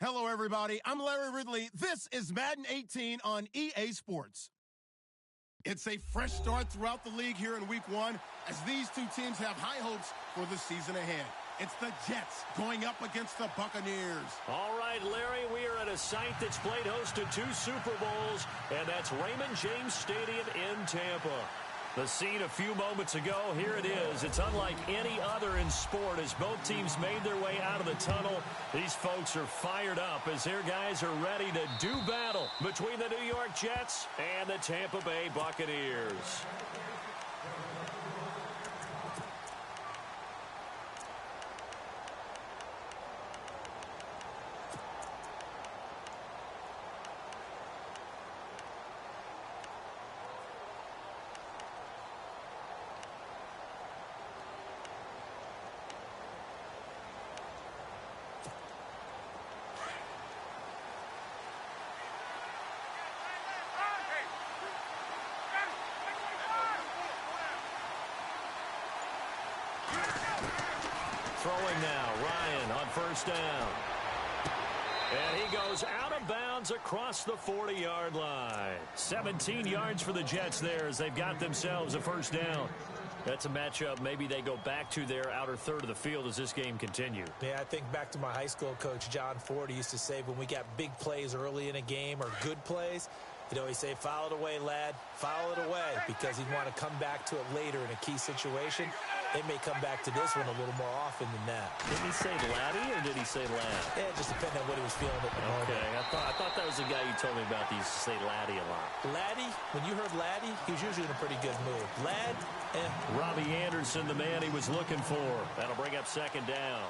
Hello, everybody. I'm Larry Ridley. This is Madden 18 on EA Sports. It's a fresh start throughout the league here in Week 1 as these two teams have high hopes for the season ahead. It's the Jets going up against the Buccaneers. All right, Larry, we are at a site that's played host to 2 Super Bowls, and that's Raymond James Stadium in Tampa. The scene a few moments ago, here it is. It's unlike any other in sport as both teams made their way out of the tunnel. These folks are fired up as their guys are ready to do battle between the New York Jets and the Tampa Bay Buccaneers. Throwing now, Ryan on first down. And he goes out of bounds across the 40-yard line. 17 yards for the Jets there as they've got themselves a first down. That's a matchup maybe they go back to their outer third of the field as this game continues. Yeah, I think back to my high school coach, John Ford. He used to say when we got big plays early in a game or good plays, he'd always say, foul it away, lad, foul it away, because he'd want to come back to it later in a key situation. They may come back to this one a little more often than that. Did he say laddie or did he say lad? Yeah, it just depended on what he was feeling at the moment. Okay, I thought that was the guy you told me about. He used to say laddie a lot. Laddie, when you heard laddie, he was usually in a pretty good mood. Lad, Robbie Anderson, the man he was looking for. That'll bring up second down.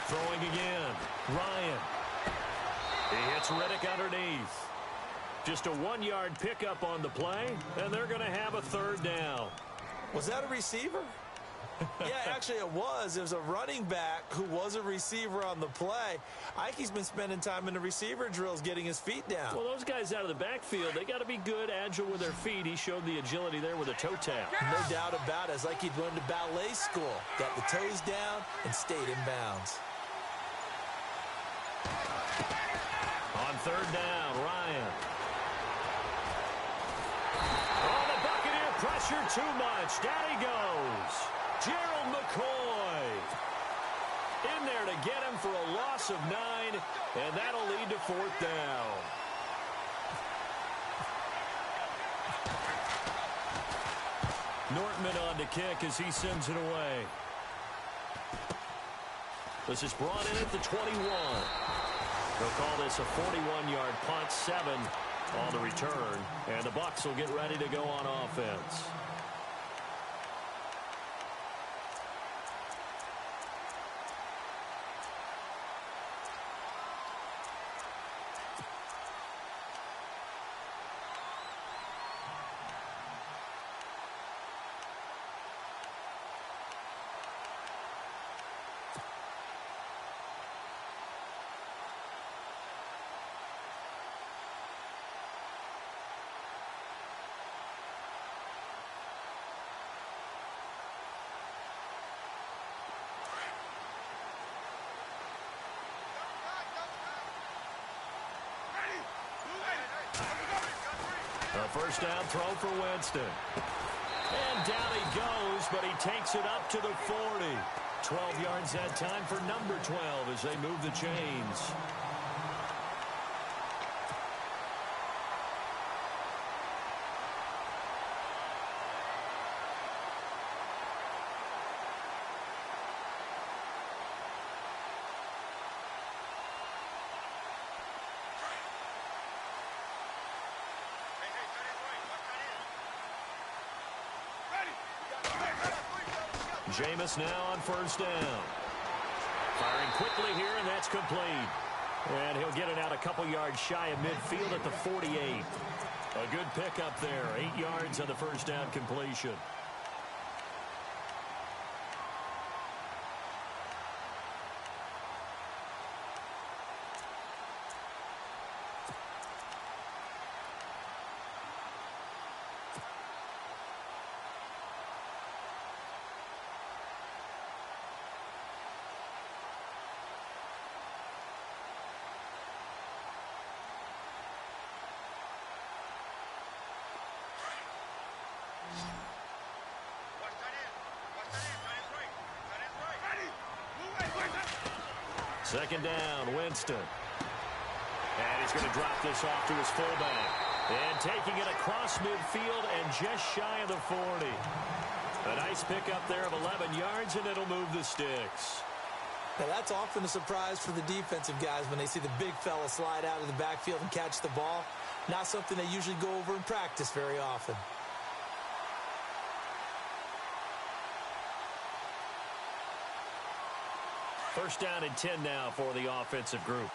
Throwing again, Ryan. He hits Riddick underneath. Just a 1-yard pickup on the play, and they're going to have a third down. Was that a receiver? Yeah, actually it was. It was a running back who was a receiver on the play. Ike's been spending time in the receiver drills getting his feet down. Well, those guys out of the backfield, they got to be good, agile with their feet. He showed the agility there with a toe tap. No doubt about it. It's like he'd learned to ballet school. Got the toes down and stayed in bounds. On third down, Ryan. Oh, the Buccaneer pressure too much. Down he goes. Gerald McCoy in there to get him for a loss of 9, and that'll lead to fourth down. Nortman on to kick as he sends it away. This is brought in at the 21. They'll call this a 41-yard punt, 7 on the return, and the Bucs will get ready to go on offense. A first down throw for Winston. And down he goes, but he takes it up to the 40. 12 yards that time for number 12 as they move the chains. Jameis now on first down. Firing quickly here, and that's complete. And he'll get it out a couple yards shy of midfield at the 48. A good pickup there. 8 yards on the first down completion. Second down, Winston. And he's going to drop this off to his fullback. And taking it across midfield and just shy of the 40. A nice pickup there of 11 yards, and it'll move the sticks. Now, that's often a surprise for the defensive guys when they see the big fella slide out of the backfield and catch the ball. Not something they usually go over in practice very often. First down and 10 now for the offensive group.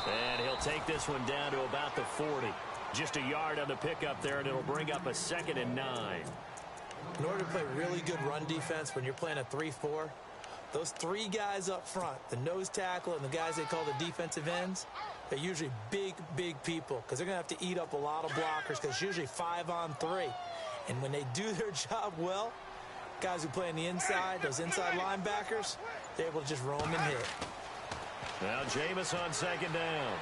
And he'll take this one down to about the 40. Just a yard on the pickup there, and it'll bring up a 2nd and 9. In order to play really good run defense when you're playing a 3-4, those three guys up front, the nose tackle and the guys they call the defensive ends, they're usually big, big people because they're going to have to eat up a lot of blockers because it's usually 5-on-3. And when they do their job well, guys who play on the inside, those inside linebackers, they're able to just roam and hit. Now Jameis on second down.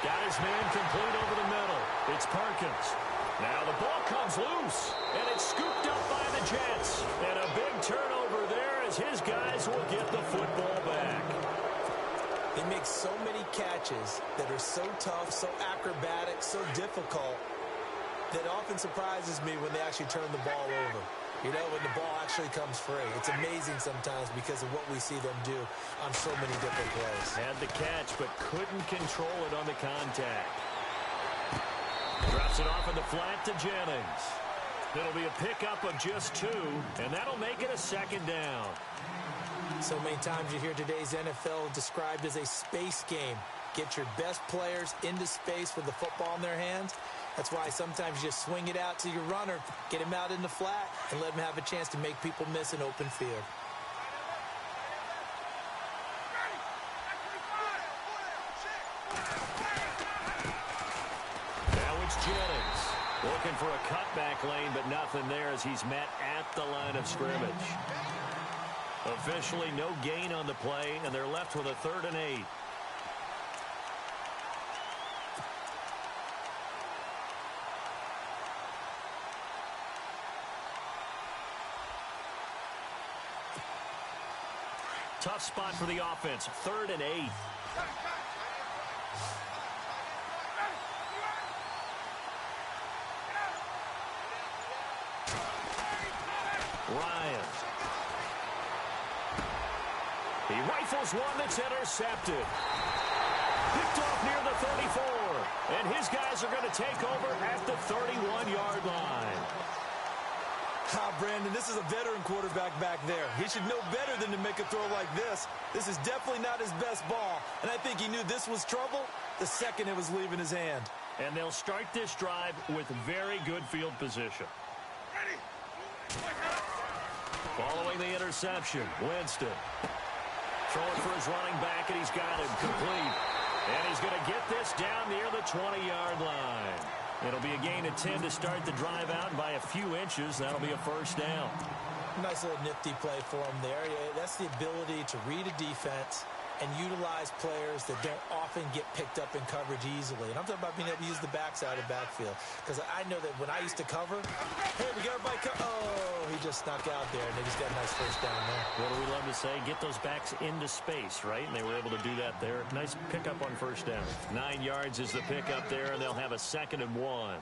Got his man complete over the middle. It's Perkins. Now the ball comes loose, and it's scooped up by the Jets. And a big turnover there as his guys will get the football back. They make so many catches that are so tough, so acrobatic, so difficult, that often surprises me when they actually turn the ball over. You know, when the ball actually comes free. It's amazing sometimes because of what we see them do on so many different plays. Had the catch, but couldn't control it on the contact. Drops it off in the flat to Jennings. It'll be a pickup of just 2, and that'll make it a 2nd down. So many times you hear today's NFL described as a space game. Get your best players into space with the football in their hands. That's why sometimes you just swing it out to your runner, get him out in the flat, and let him have a chance to make people miss an open field. Now it's Jennings. Looking for a cutback lane, but nothing there as he's met at the line of scrimmage. Officially no gain on the play, and they're left with a 3rd and 8. Tough spot for the offense. 3rd and 8. Ryan. He rifles one that's intercepted. Picked off near the 34. And his guys are going to take over at the 31-yard line. Brandon, this is a veteran quarterback back there. He should know better than to make a throw like this. This is definitely not his best ball, and I think he knew this was trouble the second it was leaving his hand. And they'll start this drive with very good field position. Following the interception, Winston. Throwing for his running back, and he's got him complete. And he's going to get this down near the 20-yard line. It'll be a gain of 10 to start the drive out, and by a few inches, that'll be a 1st down. Nice little nifty play for him there. That's the ability to read a defense and utilize players that don't often get picked up in coverage easily. And I'm talking about being able to use the backside of the backfield. Because I know that when I used to cover, hey, we got everybody oh, he just snuck out there, and they just got a nice 1st down there. What do we love to say? Get those backs into space, right? And they were able to do that there. Nice pickup on 1st down. 9 yards is the pickup there, and they'll have a 2nd and 1.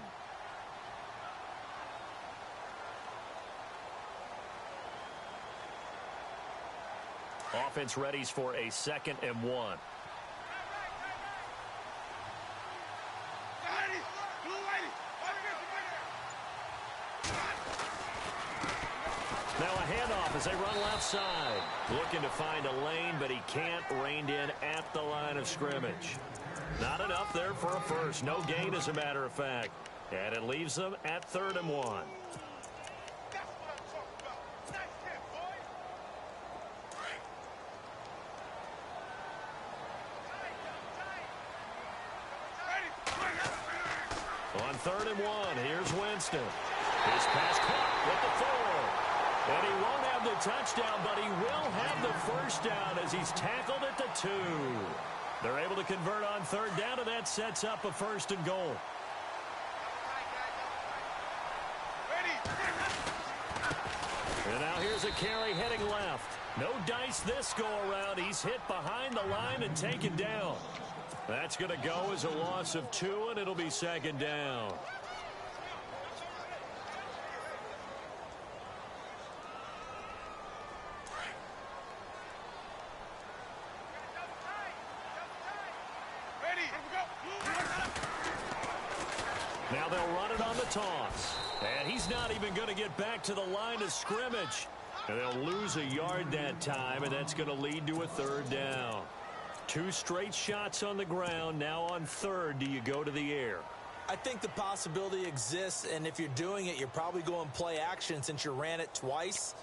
Offense readies for a 2nd and 1. Now a handoff as they run left side. Looking to find a lane, but he can't. Reined in at the line of scrimmage. Not enough there for a 1st. No gain, as a matter of fact. And it leaves them at 3rd and 1. On 3rd and 1, here's Winston. His pass caught with the 4. And he won't have the touchdown, but he will have the 1st down as he's tackled at the 2. They're able to convert on third down, and that sets up a 1st and goal. And now here's a carry heading left. No dice this go-around. He's hit behind the line and taken down. That's going to go as a loss of 2, and it'll be 2nd down. Now they'll run it on the toss. And he's not even going to get back to the line of scrimmage. And they'll lose a yard that time, and that's going to lead to a 3rd down. 2 straight shots on the ground. Now on 3rd, do you go to the air? I think the possibility exists, and if you're doing it, you're probably going play action since you ran it twice.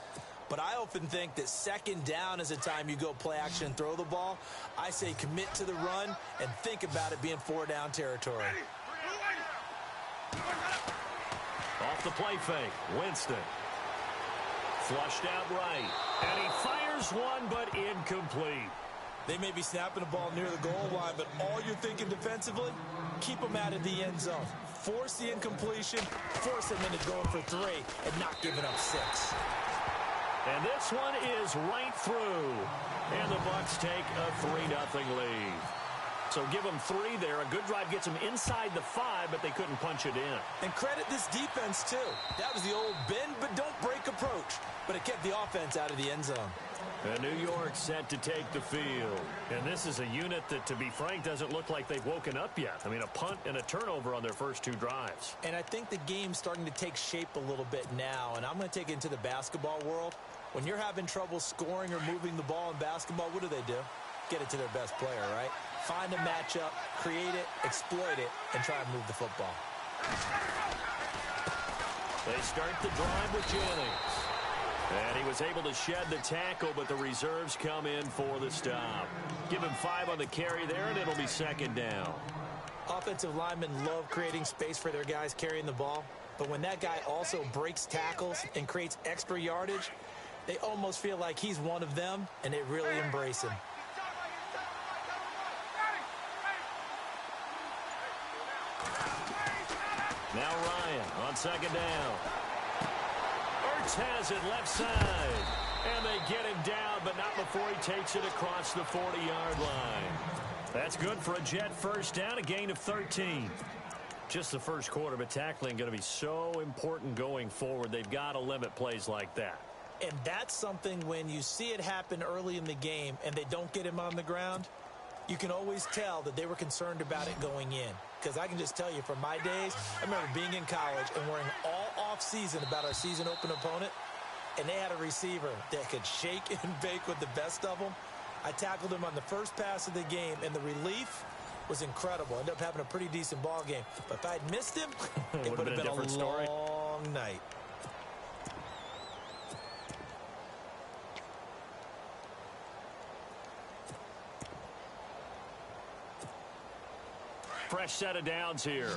But I often think that 2nd down is a time you go play action and throw the ball. I say commit to the run and think about it being 4-down territory. Off the play fake, Winston. Flushed out right. And he fires one, but incomplete. They may be snapping the ball near the goal line, but all you're thinking defensively, keep them out of the end zone. Force the incompletion, force them into going for 3, and not giving up 6. And this one is right through. And the Bucs take a 3-0 lead. So give them 3 there. A good drive gets them inside the 5, but they couldn't punch it in. And credit this defense, too. That was the old bend but don't break approach. But it kept the offense out of the end zone. And New York set to take the field. And this is a unit that, to be frank, doesn't look like they've woken up yet. I mean, a punt and a turnover on their first 2 drives. And I think the game's starting to take shape a little bit now. And I'm going to take it into the basketball world. When you're having trouble scoring or moving the ball in basketball, what do? Get it to their best player, right? Find a matchup, create it, exploit it, and try and move the football. They start the drive with Jennings. And he was able to shed the tackle, but the reserves come in for the stop. Give him 5 on the carry there, and it'll be 2nd down. Offensive linemen love creating space for their guys carrying the ball, but when that guy also breaks tackles and creates extra yardage, they almost feel like he's one of them, and they really embrace him. Now Ryan on 2nd down. Ertz has it left side. And they get him down, but not before he takes it across the 40-yard line. That's good for a Jet 1st down, a gain of 13. Just the first quarter, but tackling going to be so important going forward. They've got to limit plays like that. And that's something when you see it happen early in the game and they don't get him on the ground, you can always tell that they were concerned about it going in. Because I can just tell you from my days, I remember being in college and worrying all off-season about our season open opponent, and they had a receiver that could shake and bake with the best of them. I tackled him on the first pass of the game, and the relief was incredible. Ended up having a pretty decent ball game. But if I'd missed him, it would have been a long night. Fresh set of downs here.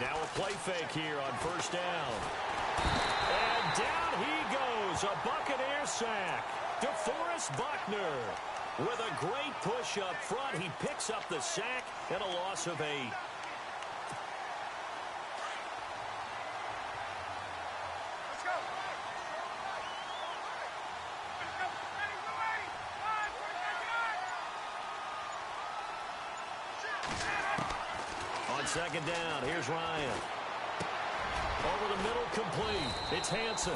Now a play fake here on 1st down. And down he goes. A Buccaneer sack. DeForest Buckner with a great push up front. He picks up the sack and a loss of 8. On 2nd down, here's Ryan. Over the middle, complete. It's Hansen.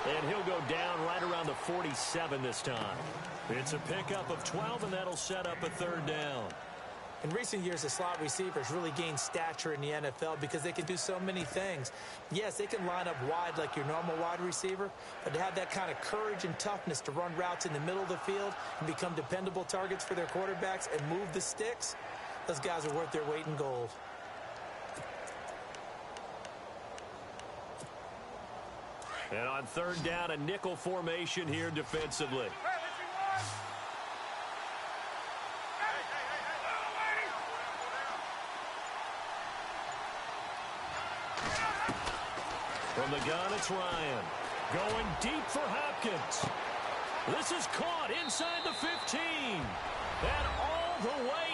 And he'll go down right around the 47 this time. It's a pickup of 12, and that'll set up a 3rd down. In recent years, the slot receivers really gained stature in the NFL because they can do so many things. Yes, they can line up wide like your normal wide receiver, but to have that kind of courage and toughness to run routes in the middle of the field and become dependable targets for their quarterbacks and move the sticks, those guys are worth their weight in gold. And on 3rd down, a nickel formation here defensively. From From the gun, it's Ryan. Going deep for Hopkins. This is caught inside the 15. And all the way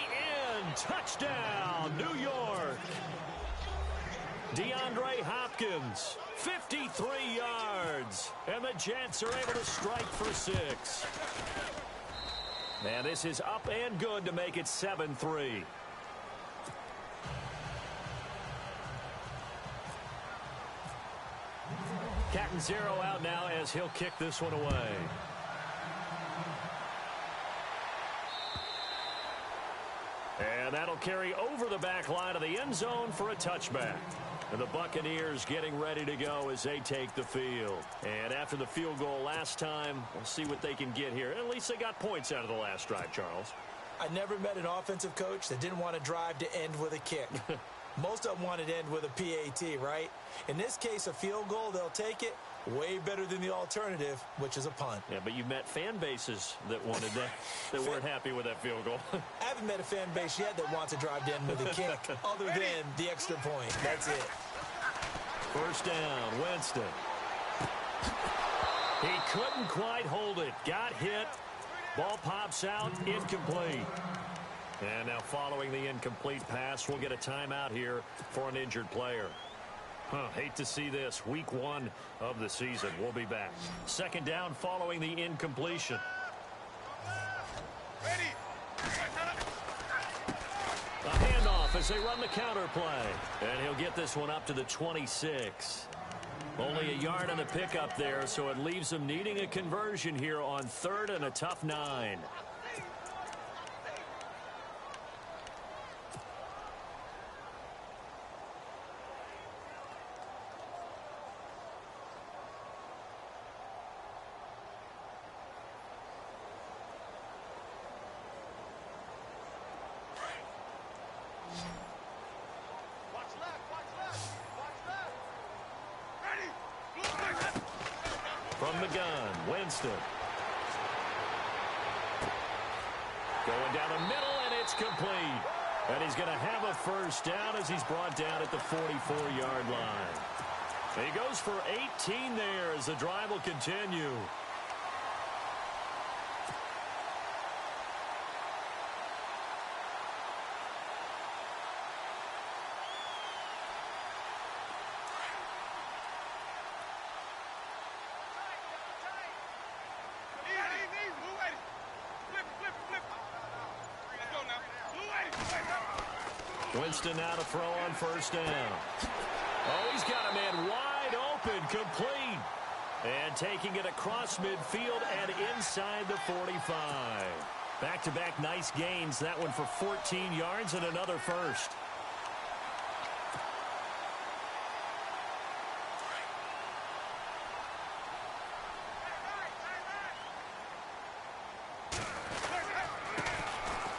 in. Touchdown, New York. DeAndre Hopkins, 53 yards. And the Jets are able to strike for 6. And this is up and good to make it 7-3. Captain Zero out now as he'll kick this one away. And that'll carry over the back line of the end zone for a touchback. And the Buccaneers getting ready to go as they take the field. And after the field goal last time, we'll see what they can get here. At least they got points out of the last drive, Charles. I never met an offensive coach that didn't want to drive to end with a kick. Most of them wanted to end with a PAT, right? In this case, a field goal, they'll take it. Way better than the alternative, which is a punt. Yeah, but you met fan bases that wanted that, that weren't happy with that field goal. I haven't met a fan base yet that wants to drive to end with a kick, other than the extra point. That's it. First down, Winston. He couldn't quite hold it. Got hit. Ball pops out, incomplete. And now following the incomplete pass, we'll get a timeout here for an injured player. Hate to see this. Week 1 of the season. We'll be back. Second down following the incompletion. A handoff as they run the counter play. And he'll get this one up to the 26. Only a yard on the pickup there, so it leaves them needing a conversion here on 3rd and a tough 9. From the gun, Winston. Going down the middle, and it's complete. And he's going to have a first down as he's brought down at the 44-yard line. And he goes for 18 there as the drive will continue. Winston now to throw on first down. Oh, he's got a man wide open, complete. And taking it across midfield and inside the 45. Back-to-back nice gains. That one for 14 yards and another first.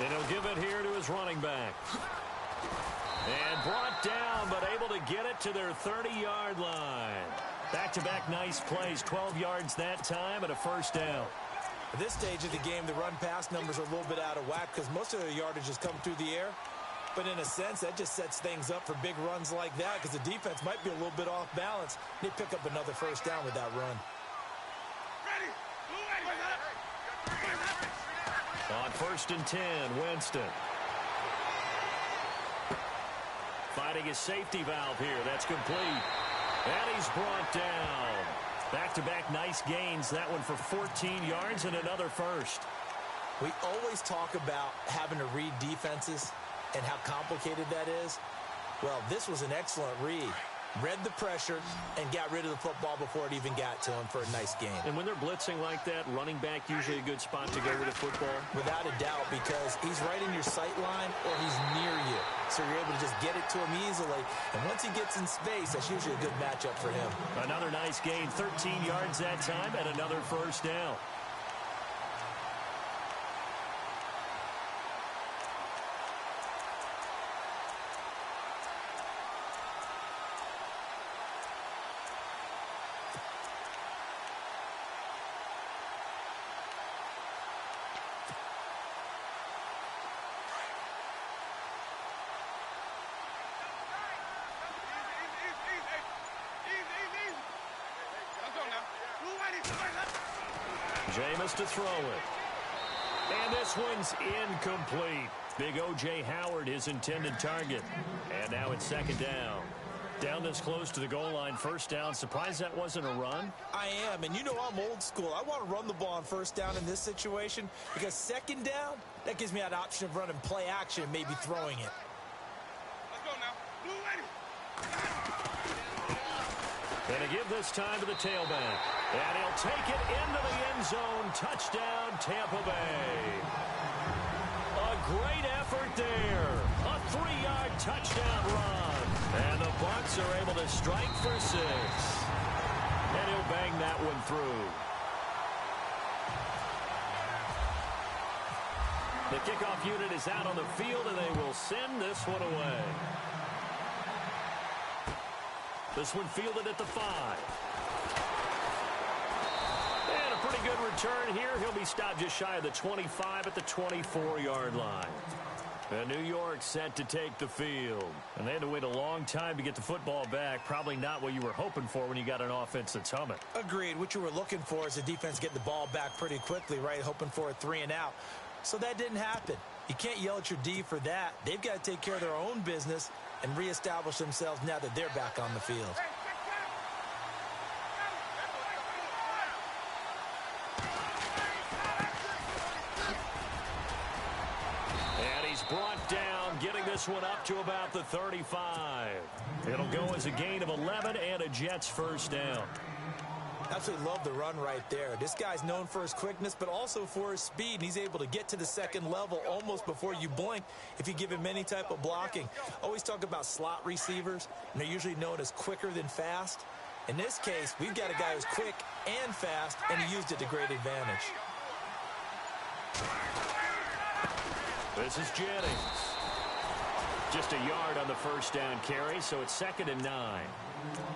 And he'll give it here to his running back. And brought down, but able to get it to their 30-yard line. Back-to-back nice plays, 12 yards that time and a first down. At this stage of the game, the run-pass numbers are a little bit out of whack because most of their yardage has come through the air. But in a sense, that just sets things up for big runs like that because the defense might be a little bit off balance. They pick up another first down with that run. On 1st and 10, Winston. Finding his safety valve here. That's complete. And he's brought down. Back-to-back nice gains. That one for 14 yards and another first. We always talk about having to read defenses and how complicated that is. Well, this was an excellent read. Read the pressure and got rid of the football before it even got to him for a nice game. And when they're blitzing like that, running back usually a good spot to go with the football? Without a doubt, because he's right in your sight line or he's near you. So you're able to just get it to him easily. And once he gets in space, that's usually a good matchup for him. Another nice gain, 13 yards that time, and another first down. Jameis to throw it. And this one's incomplete. Big O.J. Howard, his intended target. And now it's second down. Down this close to the goal line, first down. Surprised that wasn't a run? I am, and you know I'm old school. I want to run the ball on first down in this situation because second down, that gives me that option of running play action and maybe throwing it. Let's go now. Blue lady. Going to give this time to the tailback. And he'll take it into the end zone. Touchdown, Tampa Bay. A great effort there. A 3-yard touchdown run. And the Bucs are able to strike for 6. And he'll bang that one through. The kickoff unit is out on the field, and they will send this one away. This one fielded at the 5. And a pretty good return here. He'll be stopped just shy of the 25 at the 24-yard line. And New York set to take the field. And they had to wait a long time to get the football back. Probably not what you were hoping for when you got an offense that's humming. Agreed. What you were looking for is the defense getting the ball back pretty quickly, right? Hoping for a 3 and out. So that didn't happen. You can't yell at your D for that. They've got to take care of their own business and reestablish themselves now that they're back on the field. And he's brought down, getting this one up to about the 35. It'll go as a gain of 11 and a Jets first down. Absolutely love the run right there. This guy's known for his quickness, but also for his speed. He's able to get to the second level almost before you blink if you give him any type of blocking. Always talk about slot receivers, and they're usually known as quicker than fast. In this case, we've got a guy who's quick and fast, and he used it to great advantage. This is Jennings. Just a yard on the first down carry, so it's 2nd and 9.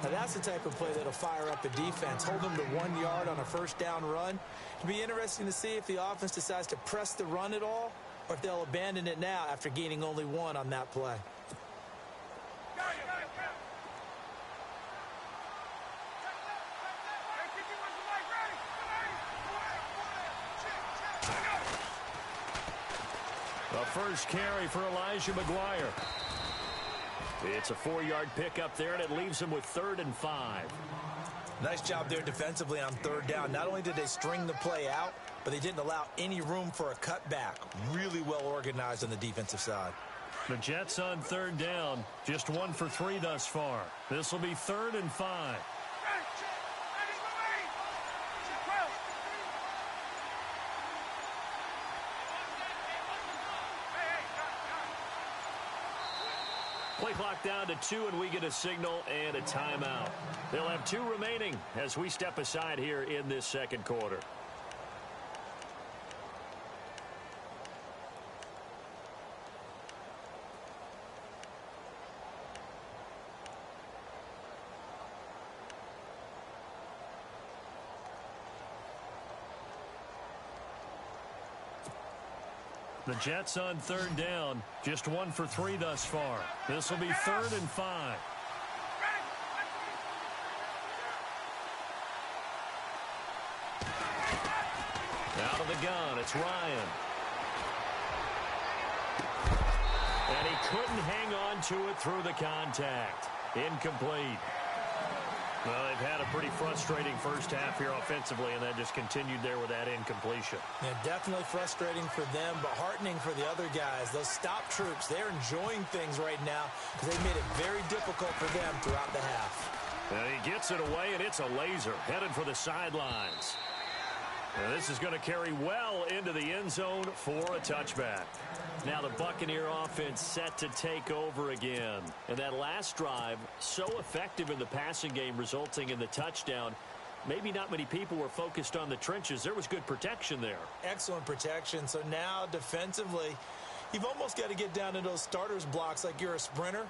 Now that's the type of play that'll fire up a defense. Hold them to 1 yard on a first down run. It'll be interesting to see if the offense decides to press the run at all or if they'll abandon it now after gaining only 1 on that play. The first carry for Elijah McGuire. It's a 4-yard pickup there, and it leaves him with 3rd and 5. Nice job there defensively on 3rd down. Not only did they string the play out, but they didn't allow any room for a cutback. Really well organized on the defensive side. The Jets on 3rd down, just 1 for 3 thus far. This will be 3rd and 5. Play clock down to 2, and we get a signal and a timeout. They'll have 2 remaining as we step aside here in this second quarter. The Jets on 3rd down, just 1 for 3 thus far. This will be 3rd and 5. Out of the gun, it's Ryan. And he couldn't hang on to it through the contact. Incomplete. Well, they've had a pretty frustrating first half here offensively, and that just continued there with that incompletion. Yeah, definitely frustrating for them, but heartening for the other guys. Those stop troops, they're enjoying things right now because they made it very difficult for them throughout the half. And he gets it away, and it's a laser headed for the sidelines. And this is going to carry well into the end zone for a touchback. Now the Buccaneer offense set to take over again. And that last drive, so effective in the passing game, resulting in the touchdown. Maybe not many people were focused on the trenches. There was good protection there. Excellent protection. So now defensively, you've almost got to get down to those starters blocks like you're a sprinter.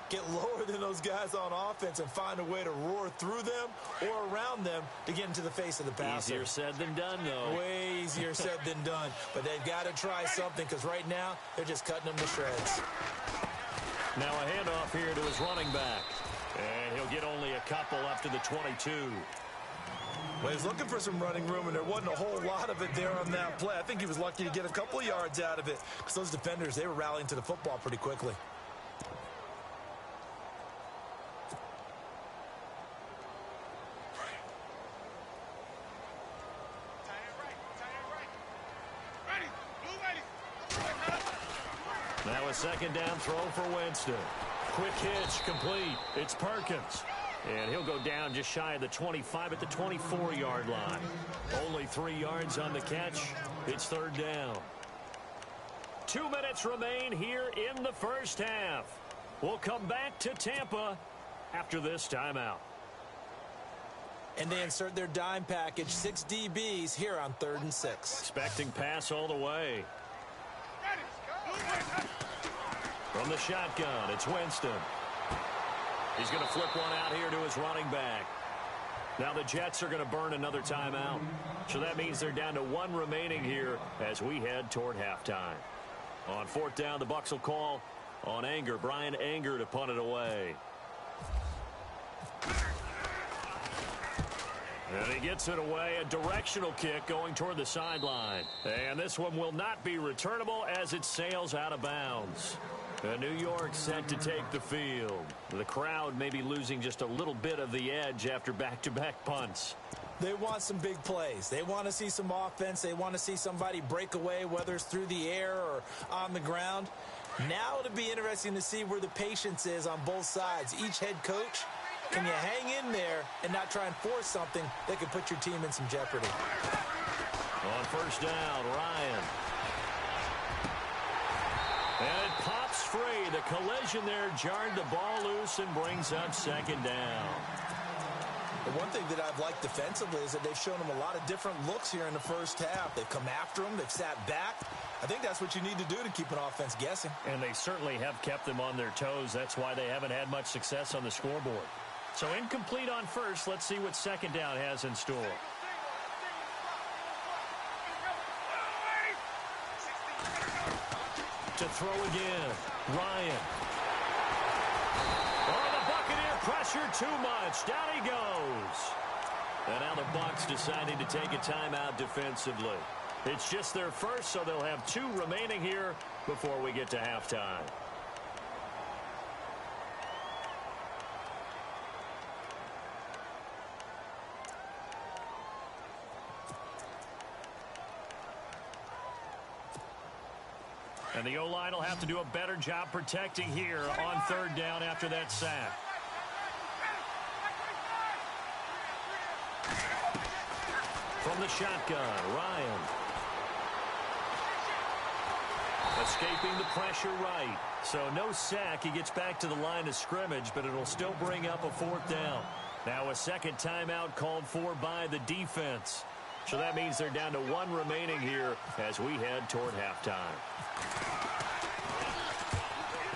Get lower than those guys on offense and find a way to roar through them or around them to get into the face of the passer. Easier said than done, though. Way easier said than done. But they've got to try something because right now they're just cutting them to shreds. Now a handoff here to his running back. And he'll get only a couple up to the 22. Well, he was looking for some running room, and there wasn't a whole lot of it there on that play. I think he was lucky to get a couple of yards out of it because those defenders, they were rallying to the football pretty quickly. Now a second down throw for Winston. Quick hitch, complete. It's Perkins. And he'll go down just shy of the 25 at the 24-yard line. Only 3 yards on the catch. It's third down. 2 minutes remain here in the first half. We'll come back to Tampa after this timeout. And they insert their dime package, 6 DBs here on 3rd and 6. Expecting pass all the way. From the shotgun, it's Winston. He's going to flip one out here to his running back. Now the Jets are going to burn another timeout. So that means they're down to 1 remaining here as we head toward halftime. On 4th down, the Bucs will call on Anger. Brian Anger to punt it away. And he gets it away. A directional kick going toward the sideline. And this one will not be returnable as it sails out of bounds. New York set to take the field. The crowd may be losing just a little bit of the edge after back-to-back punts. They want some big plays. They want to see some offense. They want to see somebody break away, whether it's through the air or on the ground. Now it'll be interesting to see where the patience is on both sides. Each head coach, can you hang in there and not try and force something that could put your team in some jeopardy? On 1st down, Ryan. And it pops free. The collision there jarred the ball loose and brings up 2nd down. The one thing that I've liked defensively is that they've shown them a lot of different looks here in the first half. They've come after them. They've sat back. I think that's what you need to do to keep an offense guessing. And they certainly have kept them on their toes. That's why they haven't had much success on the scoreboard. So incomplete on 1st. Let's see what 2nd down has in store. To throw again, Ryan. Oh, the Buccaneer pressure too much. Down he goes. And now the Bucs deciding to take a timeout defensively. It's just their first, so they'll have 2 remaining here before we get to halftime. And the O-line will have to do a better job protecting here on 3rd down after that sack. From the shotgun, Ryan. Escaping the pressure right. So no sack. He gets back to the line of scrimmage, but it'll still bring up a 4th down. Now a second timeout called for by the defense. So that means they're down to 1 remaining here as we head toward halftime.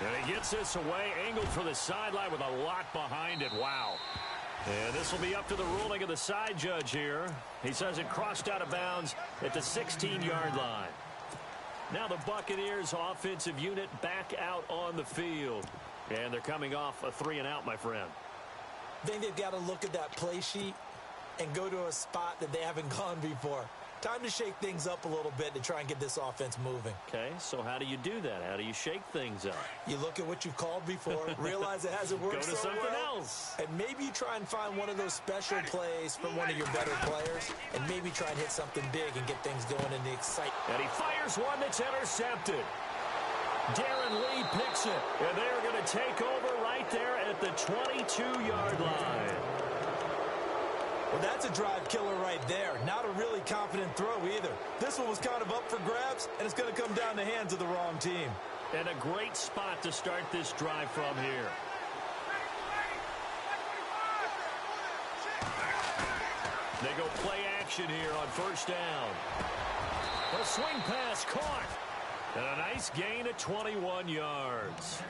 And he gets this away, angled for the sideline with a lot behind it. Wow. And this will be up to the ruling of the side judge here. He says it crossed out of bounds at the 16-yard line. Now the Buccaneers offensive unit back out on the field. And they're coming off a 3-and-out, my friend. I think they've got to look at that play sheet and go to a spot that they haven't gone before. Time to shake things up a little bit to try and get this offense moving. Okay, so how do you do that? How do you shake things up? You look at what you've called before, realize it hasn't worked so well. Go to something else. And maybe you try and find one of those special plays from one of your better players, and maybe try and hit something big and get things going in the excitement. And he fires one that's intercepted. Darren Lee picks it, and they're going to take over right there at the 22-yard line. Well, that's a drive killer right there. Not a really confident throw either. This one was kind of up for grabs, and it's going to come down the hands of the wrong team. And a great spot to start this drive from here. They go play action here on 1st down. A swing pass caught. And a nice gain of 21 yards.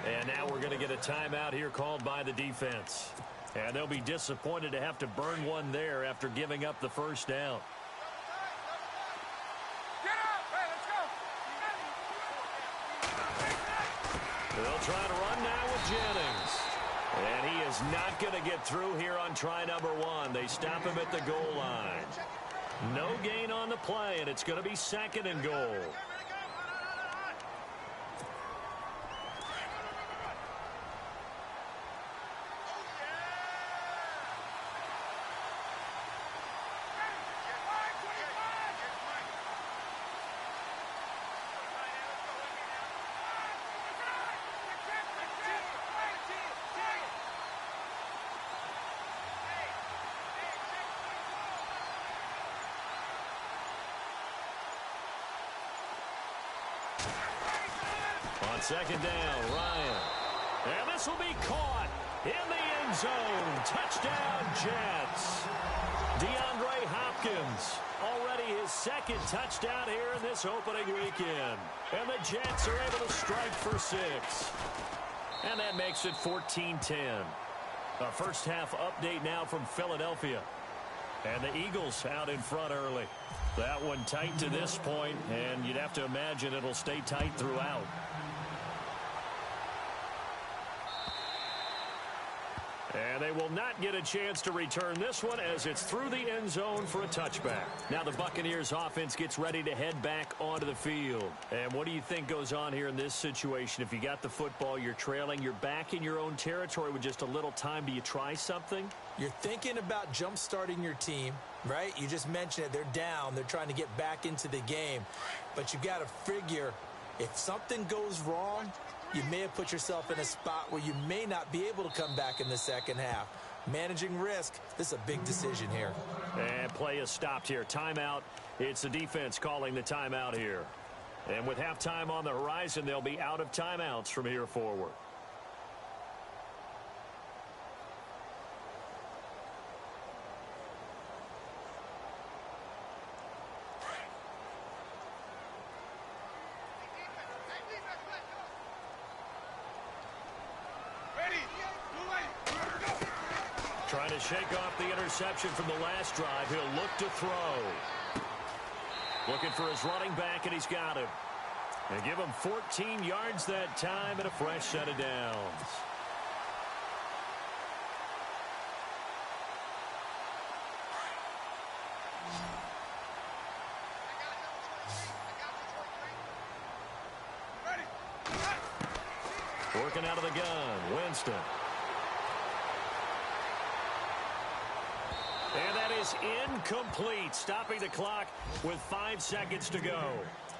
And now we're going to get a timeout here called by the defense. And they'll be disappointed to have to burn one there after giving up the 1st down. They'll try to run now with Jennings. And he is not going to get through here on try number 1. They stop him at the goal line. No gain on the play, and it's going to be 2nd and goal. On 2nd down, Ryan. And this will be caught in the end zone. Touchdown, Jets. DeAndre Hopkins, already his 2nd touchdown here in this opening weekend. And the Jets are able to strike for 6. And that makes it 14-10. A first half update now from Philadelphia. And the Eagles out in front early. That one tight to this point, and you'd have to imagine it'll stay tight throughout. And they will not get a chance to return this one as it's through the end zone for a touchback. Now the Buccaneers offense gets ready to head back onto the field. And what do you think goes on here in this situation? If you got the football, you're trailing, you're back in your own territory with just a little time. Do you try something? You're thinking about jump-starting your team, right? You just mentioned it. They're down. They're trying to get back into the game. But you've got to figure if something goes wrong, you may have put yourself in a spot where you may not be able to come back in the second half. Managing risk, this is a big decision here. And play is stopped here. Timeout. It's the defense calling the timeout here. And with halftime on the horizon, they'll be out of timeouts from here forward. Trying to shake off the interception from the last drive. He'll look to throw. Looking for his running back, and he's got him. And give him 14 yards that time and a fresh set of downs. Working out of the gun, Winston. And that is incomplete, stopping the clock with 5 seconds to go.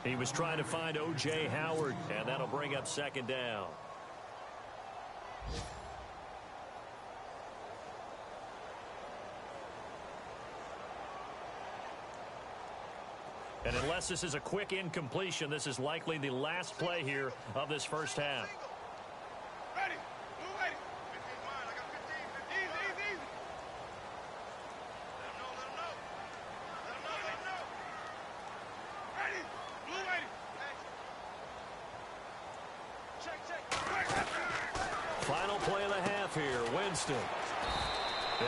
He was trying to find O.J. Howard, and that'll bring up 2nd down. And unless this is a quick incompletion, this is likely the last play here of this first half. Final play of the half here, Winston.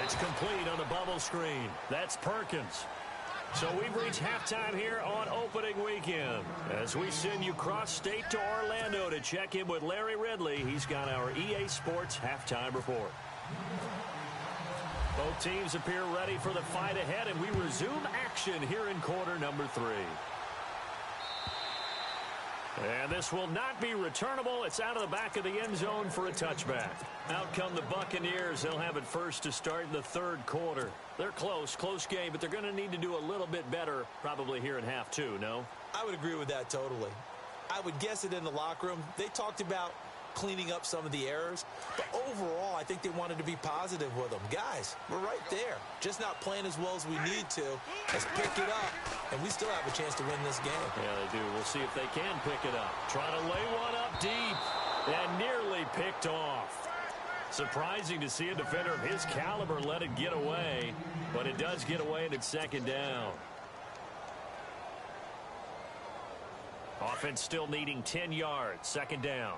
It's complete on the bubble screen. That's Perkins. So we've reached halftime here on opening weekend. As we send you cross-state to Orlando to check in with Larry Ridley, he's got our EA Sports halftime report. Both teams appear ready for the fight ahead, and we resume action here in quarter number 3. And this will not be returnable. It's out of the back of the end zone for a touchback. Out come the Buccaneers. They'll have it first to start in the 3rd quarter. They're close game, but they're going to need to do a little bit better probably here in half 2, no? I would agree with that totally. I would guess it in the locker room. They talked about cleaning up some of the errors, but overall, I think they wanted to be positive with them. Guys, we're right there. Just not playing as well as we need to. Let's pick it up, and we still have a chance to win this game. Yeah, they do. We'll see if they can pick it up. Trying to lay one up deep, and nearly picked off. Surprising to see a defender of his caliber let it get away, but it does get away, and it's 2nd down. Offense still needing 10 yards, 2nd down.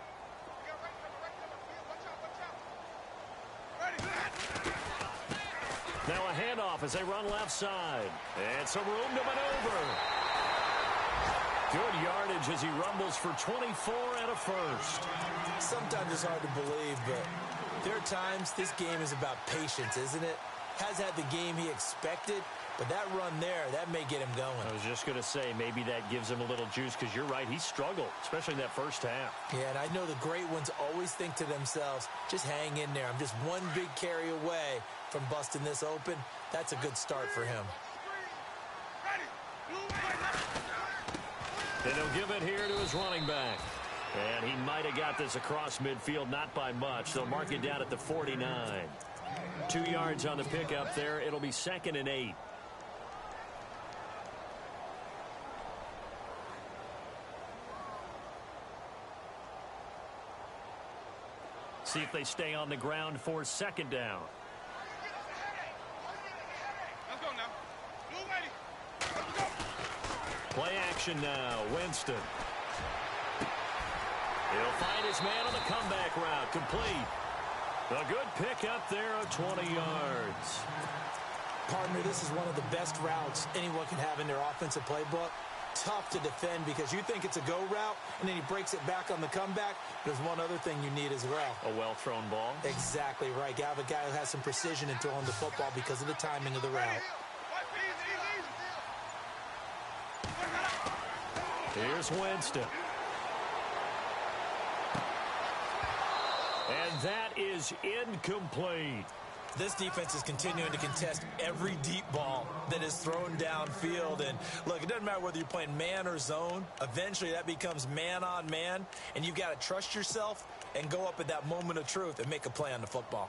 Now a handoff as they run left side. And some room to maneuver. Good yardage as he rumbles for 24 and a first. Sometimes it's hard to believe, but There are times this game is about patience, isn't it? Has had the game he expected, but that run there, that may get him going. I was just going to say, maybe that gives him a little juice because you're right, he struggled, especially in that first half. Yeah, and I know the great ones always think to themselves, just hang in there. I'm just one big carry away from busting this open. That's a good start for him. And he'll give it here to his running back. And he might have got this across midfield, not by much. They'll mark it down at the 49. 2 yards on the pickup there. It'll be 2nd and 8. See if they stay on the ground for 2nd down. Let's go now. Blue ready. Let's go. Play action now. Winston. He'll find his man on the comeback route. Complete. A good pickup there of 20 yards. Partner, this is one of the best routes anyone can have in their offensive playbook. Tough to defend because you think it's a go route, and then he breaks it back on the comeback. There's one other thing you need as well. A well-thrown ball. Exactly right. You have a guy who has some precision in throwing the football because of the timing of the route. Here's Winston. And that is incomplete. This defense is continuing to contest every deep ball that is thrown downfield. And look, it doesn't matter whether you're playing man or zone. Eventually that becomes man on man. And you've got to trust yourself and go up at that moment of truth and make a play on the football.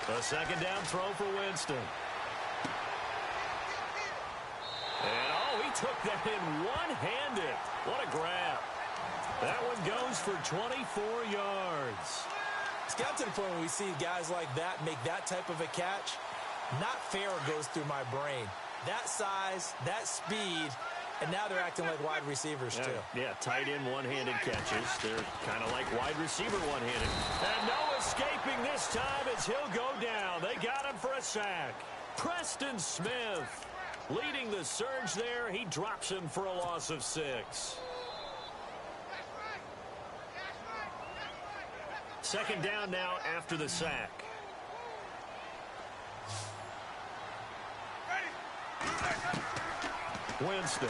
A 2nd down throw for Winston. And, oh, he took that in one-handed. What a grab. That one goes for 24 yards. It's got to the point where we see guys like that make that type of a catch. Not fair goes through my brain. That size, that speed, and now they're acting like wide receivers, too. Yeah, tight end one-handed catches. They're kind of like wide receiver one-handed. And no escaping this time as he'll go down. They got him for a sack. Preston Smith leading the surge there. He drops him for a loss of 6. 2nd down now after the sack. Winston.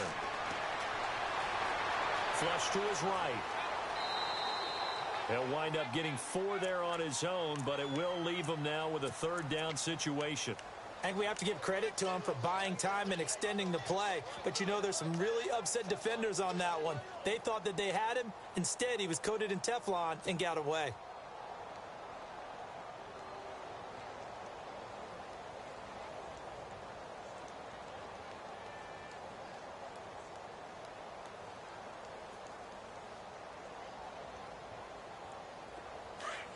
Flush to his right. He'll wind up getting 4 there on his own, but it will leave him now with a 3rd down situation. I think we have to give credit to him for buying time and extending the play. But, you know, there's some really upset defenders on that one. They thought that they had him. Instead, he was coated in Teflon and got away.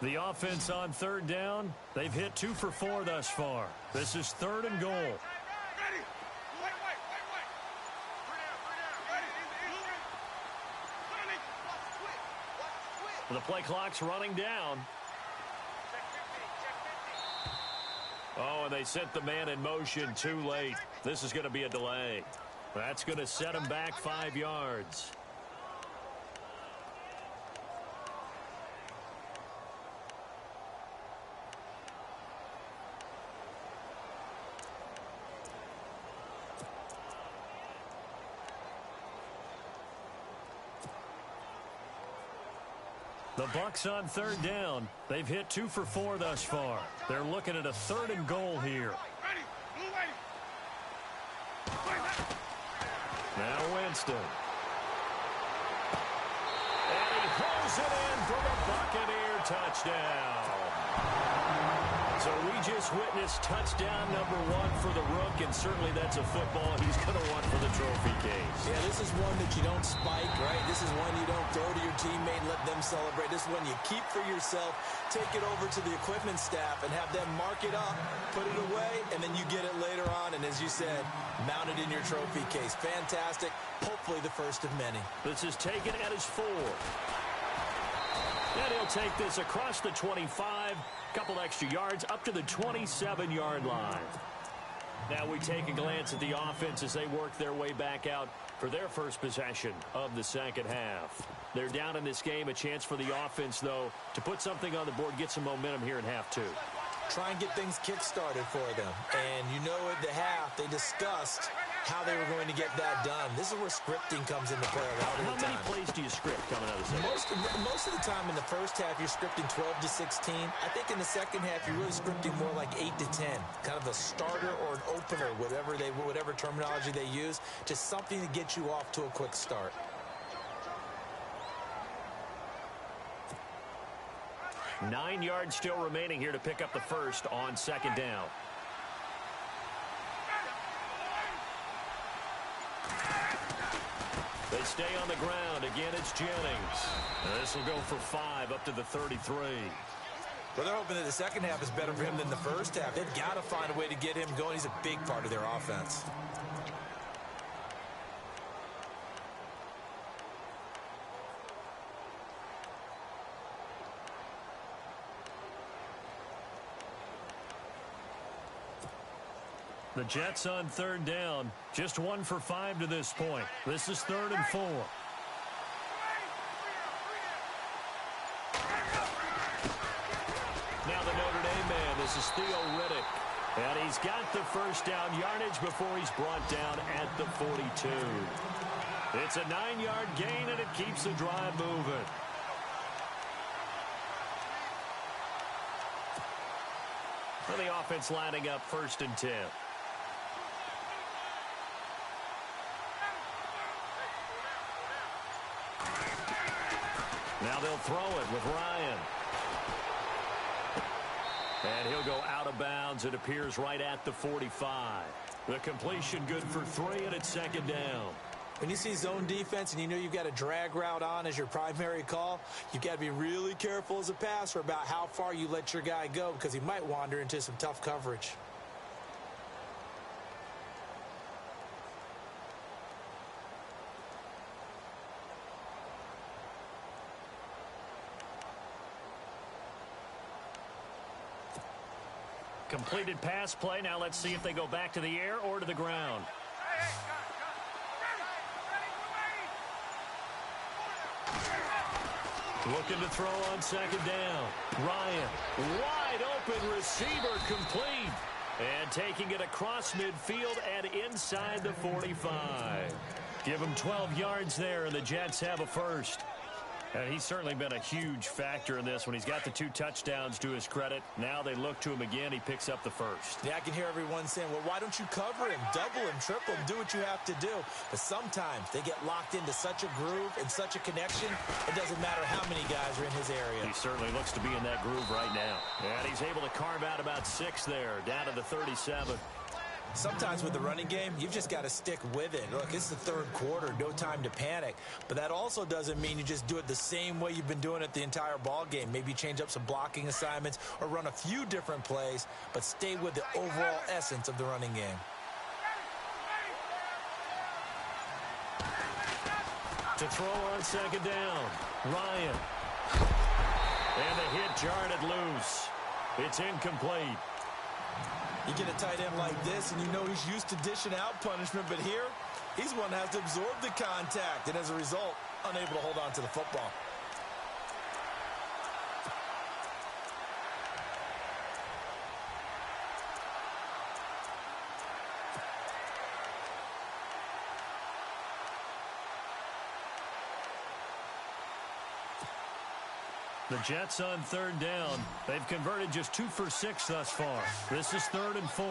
The offense on 3rd down, they've hit 2 for 4 thus far. This is 3rd and goal. The play clock's running down. Oh, and they sent the man in motion too late. This is going to be a delay. That's going to set him back 5 yards. The Bucs on 3rd down. They've hit 2 for 4 thus far. They're looking at a 3rd and goal here. Now Winston. And he pulls it in for the Buccaneer touchdown. So we just witnessed touchdown number 1 for the Rook, and certainly that's a football he's going to want for the trophy case. Yeah, this is one that you don't spike, right? This is one you don't throw to your teammate and let them celebrate. This is one you keep for yourself, take it over to the equipment staff and have them mark it up, put it away, and then you get it later on. And as you said, mount it in your trophy case. Fantastic. Hopefully the first of many. This is taken at his 4. And he'll take this across the 25, couple extra yards, up to the 27-yard line. Now we take a glance at the offense as they work their way back out for their first possession of the second half. They're down in this game. A chance for the offense, though, to put something on the board, get some momentum here in half two. Try and get things kick-started for them. And you know at the half, they discussed how they were going to get that done. This is where scripting comes into play a lot of the time. How many plays do you script coming out of the second? Most of the time in the first half, you're scripting 12 to 16. I think in the second half, you're really scripting more like 8 to 10. Kind of a starter or an opener, whatever terminology they use. Just something to get you off to a quick start. Nine yards still remaining here to pick up the first on second down. They stay on the ground. Again, it's Jennings. This will go for 5 up to the 33. Well, they're hoping that the second half is better for him than the first half. They've got to find a way to get him going. He's a big part of their offense. The Jets on third down. Just 1 for 5 to this point. This is 3rd and 4. Now the Notre Dame man. This is Theo Riddick. And he's got the first down yardage before he's brought down at the 42. It's a 9-yard gain, and it keeps the drive moving. For the offense lining up 1st and 10. Now they'll throw it with Ryan. And he'll go out of bounds. It appears right at the 45. The completion good for 3, and it's 2nd down. When you see zone defense and you know you've got a drag route on as your primary call, you've got to be really careful as a passer about how far you let your guy go because he might wander into some tough coverage. Completed pass play. Now let's see if they go back to the air or to the ground. Looking to throw on 2nd down. Ryan, wide open receiver, complete. And taking it across midfield and inside the 45. Give him 12 yards there, and the Jets have a first. And he's certainly been a huge factor in this when he's got the 2 touchdowns to his credit. Now they look to him again. He picks up the first. Yeah, I can hear everyone saying, well, why don't you cover him, double him, triple him, do what you have to do. But sometimes they get locked into such a groove and such a connection, it doesn't matter how many guys are in his area. He certainly looks to be in that groove right now. And he's able to carve out about 6 there, down to the 37. Sometimes with the running game, you've just got to stick with it. Look, it's the 3rd quarter, no time to panic. But that also doesn't mean you just do it the same way you've been doing it the entire ball game. Maybe change up some blocking assignments or run a few different plays, but stay with the overall essence of the running game. To throw on 2nd down, Ryan. And the hit jarred loose. It's incomplete. You get a tight end like this, and you know he's used to dishing out punishment, but here, he's one that has to absorb the contact, and as a result, unable to hold on to the football. The Jets on 3rd down. They've converted just 2 for 6 thus far. This is 3rd and 4.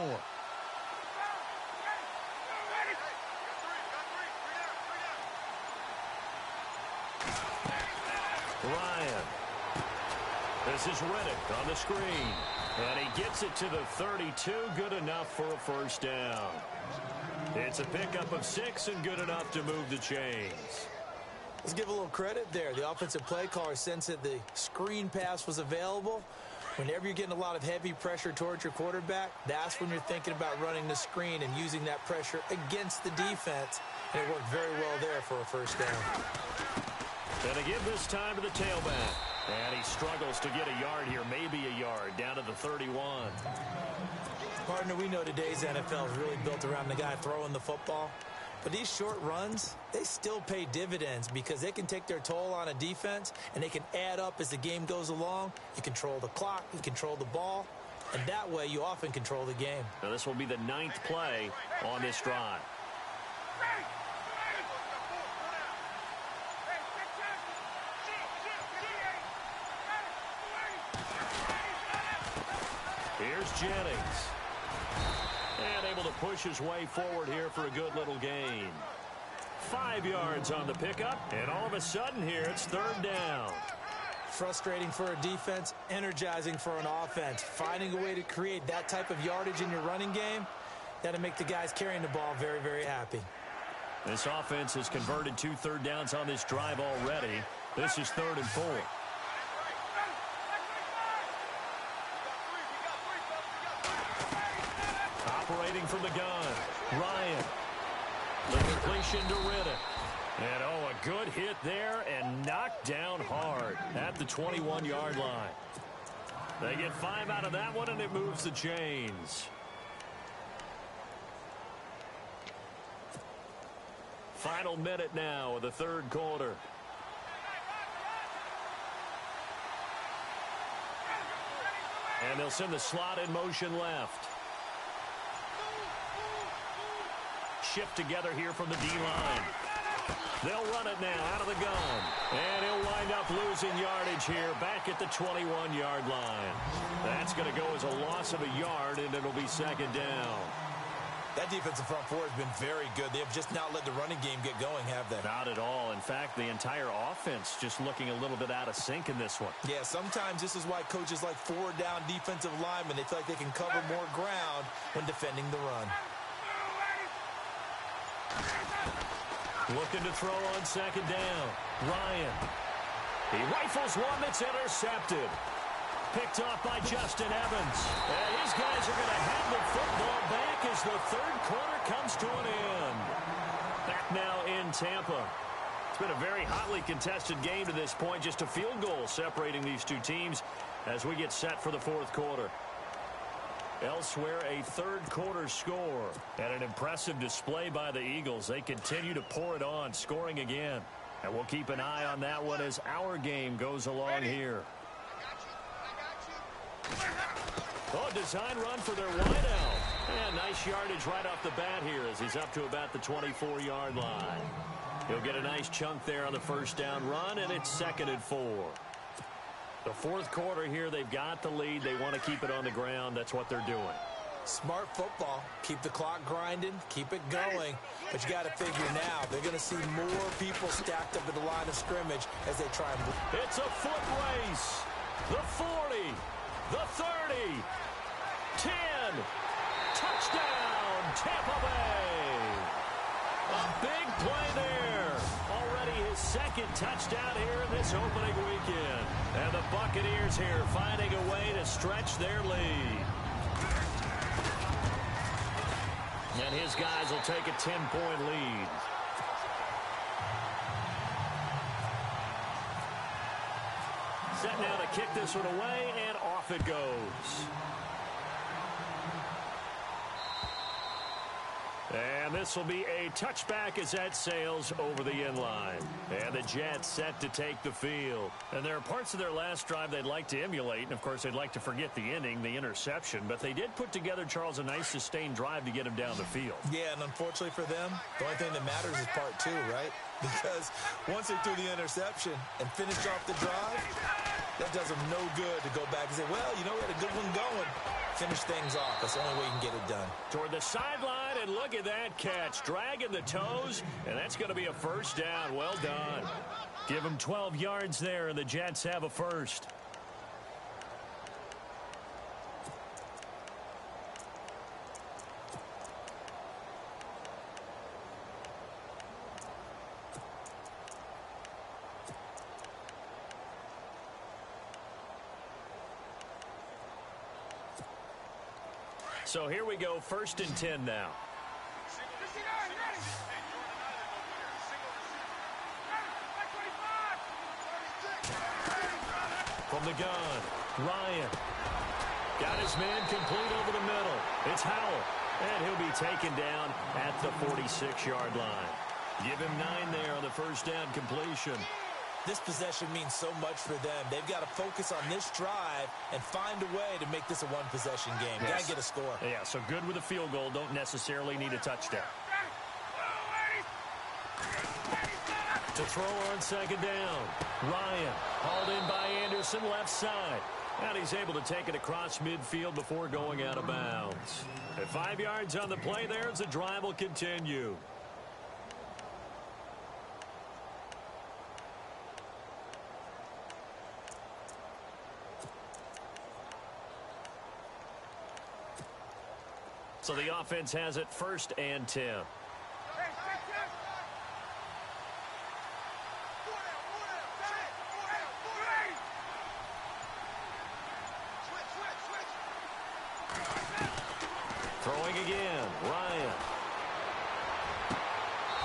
Ryan. This is Riddick on the screen. And he gets it to the 32. Good enough for a first down. It's a pickup of 6 and good enough to move the chains. Let's give a little credit there. The offensive play caller sensed that the screen pass was available. Whenever you're getting a lot of heavy pressure towards your quarterback, that's when you're thinking about running the screen and using that pressure against the defense. And it worked very well there for a first down. And to give this time to the tailback. And he struggles to get a yard here, maybe a yard, down to the 31. Partner, we know today's NFL is really built around the guy throwing the football. But these short runs, they still pay dividends because they can take their toll on a defense, and they can add up as the game goes along. You control the clock, you control the ball, and that way you often control the game. Now this will be the 9th play on this drive. Here's Jennings. And able to push his way forward here for a good little gain. 5 yards on the pickup, and all of a sudden here it's 3rd down. Frustrating for a defense, energizing for an offense. Finding a way to create that type of yardage in your running game, that'll make the guys carrying the ball very, very happy. This offense has converted 2 third downs on this drive already. This is 3rd and 4. Operating from the gun, Ryan. The completion to Riddick. And, a good hit there and knocked down hard at the 21-yard line. They get 5 out of that one, and it moves the chains. Final minute now of the 3rd quarter. And they'll send the slot in motion left. Shift together here from the D-line. They'll run it now out of the gun. And he'll wind up losing yardage here back at the 21-yard line. That's going to go as a loss of a yard, and it'll be 2nd down. That defensive front four has been very good. They have just not let the running game get going, have they? Not at all. In fact, the entire offense just looking a little bit out of sync in this one. Yeah, sometimes this is why coaches like 4-down defensive linemen, they feel like they can cover more ground when defending the run. Looking to throw on 2nd down. Ryan. He rifles one that's intercepted. Picked off by Justin Evans. And his guys are going to have the football back as the 3rd quarter comes to an end. Back now in Tampa. It's been a very hotly contested game to this point. Just a field goal separating these two teams as we get set for the 4th quarter. Elsewhere, a 3rd quarter score. And an impressive display by the Eagles. They continue to pour it on, scoring again. And we'll keep an eye on that one as our game goes along here. Design run for their wideout. And nice yardage right off the bat here as he's up to about the 24-yard line. He'll get a nice chunk there on the 1st down run, and it's 2nd and 4. The 4th quarter here, they've got the lead. They want to keep it on the ground. That's what they're doing. Smart football. Keep the clock grinding. Keep it going. But you got to figure now, they're going to see more people stacked up at the line of scrimmage as they try and... It's a foot race. The 40. The 30. 10. Touchdown, Tampa Bay. A big play there. Already his 2nd touchdown here in this opening weekend. And the Buccaneers here finding a way to stretch their lead. And his guys will take a 10-point lead. Set now to kick this one away, and off it goes. And this will be a touchback as that sails over the end line. And the Jets set to take the field. And there are parts of their last drive they'd like to emulate. And, of course, they'd like to forget the ending, the interception. But they did put together, Charles, a nice sustained drive to get him down the field. Yeah, and unfortunately for them, the only thing that matters is part 2, right? Because once they threw the interception and finished off the drive, that does them no good to go back and say, well, you know, we had a good one going. Finish things off. That's the only way you can get it done. Toward the sideline, and look at that catch. Dragging the toes, and that's going to be a 1st down. Well done. Give them 12 yards there, and the Jets have a 1st. So here we go, 1st and 10 now. From the gun, Ryan. Got his man complete over the middle. It's Howell. And he'll be taken down at the 46-yard line. Give him 9 there on the first down completion. This possession means so much for them. They've got to focus on this drive and find a way to make this a one-possession game. Yes. Got to get a score. Yeah, so good with a field goal. Don't necessarily need a touchdown. To throw on second down. Ryan hauled in by Anderson, left side. And he's able to take it across midfield before going out of bounds. At 5 yards on the play there as the drive will continue. So the offense has it 1st and 10. Throwing again, Ryan.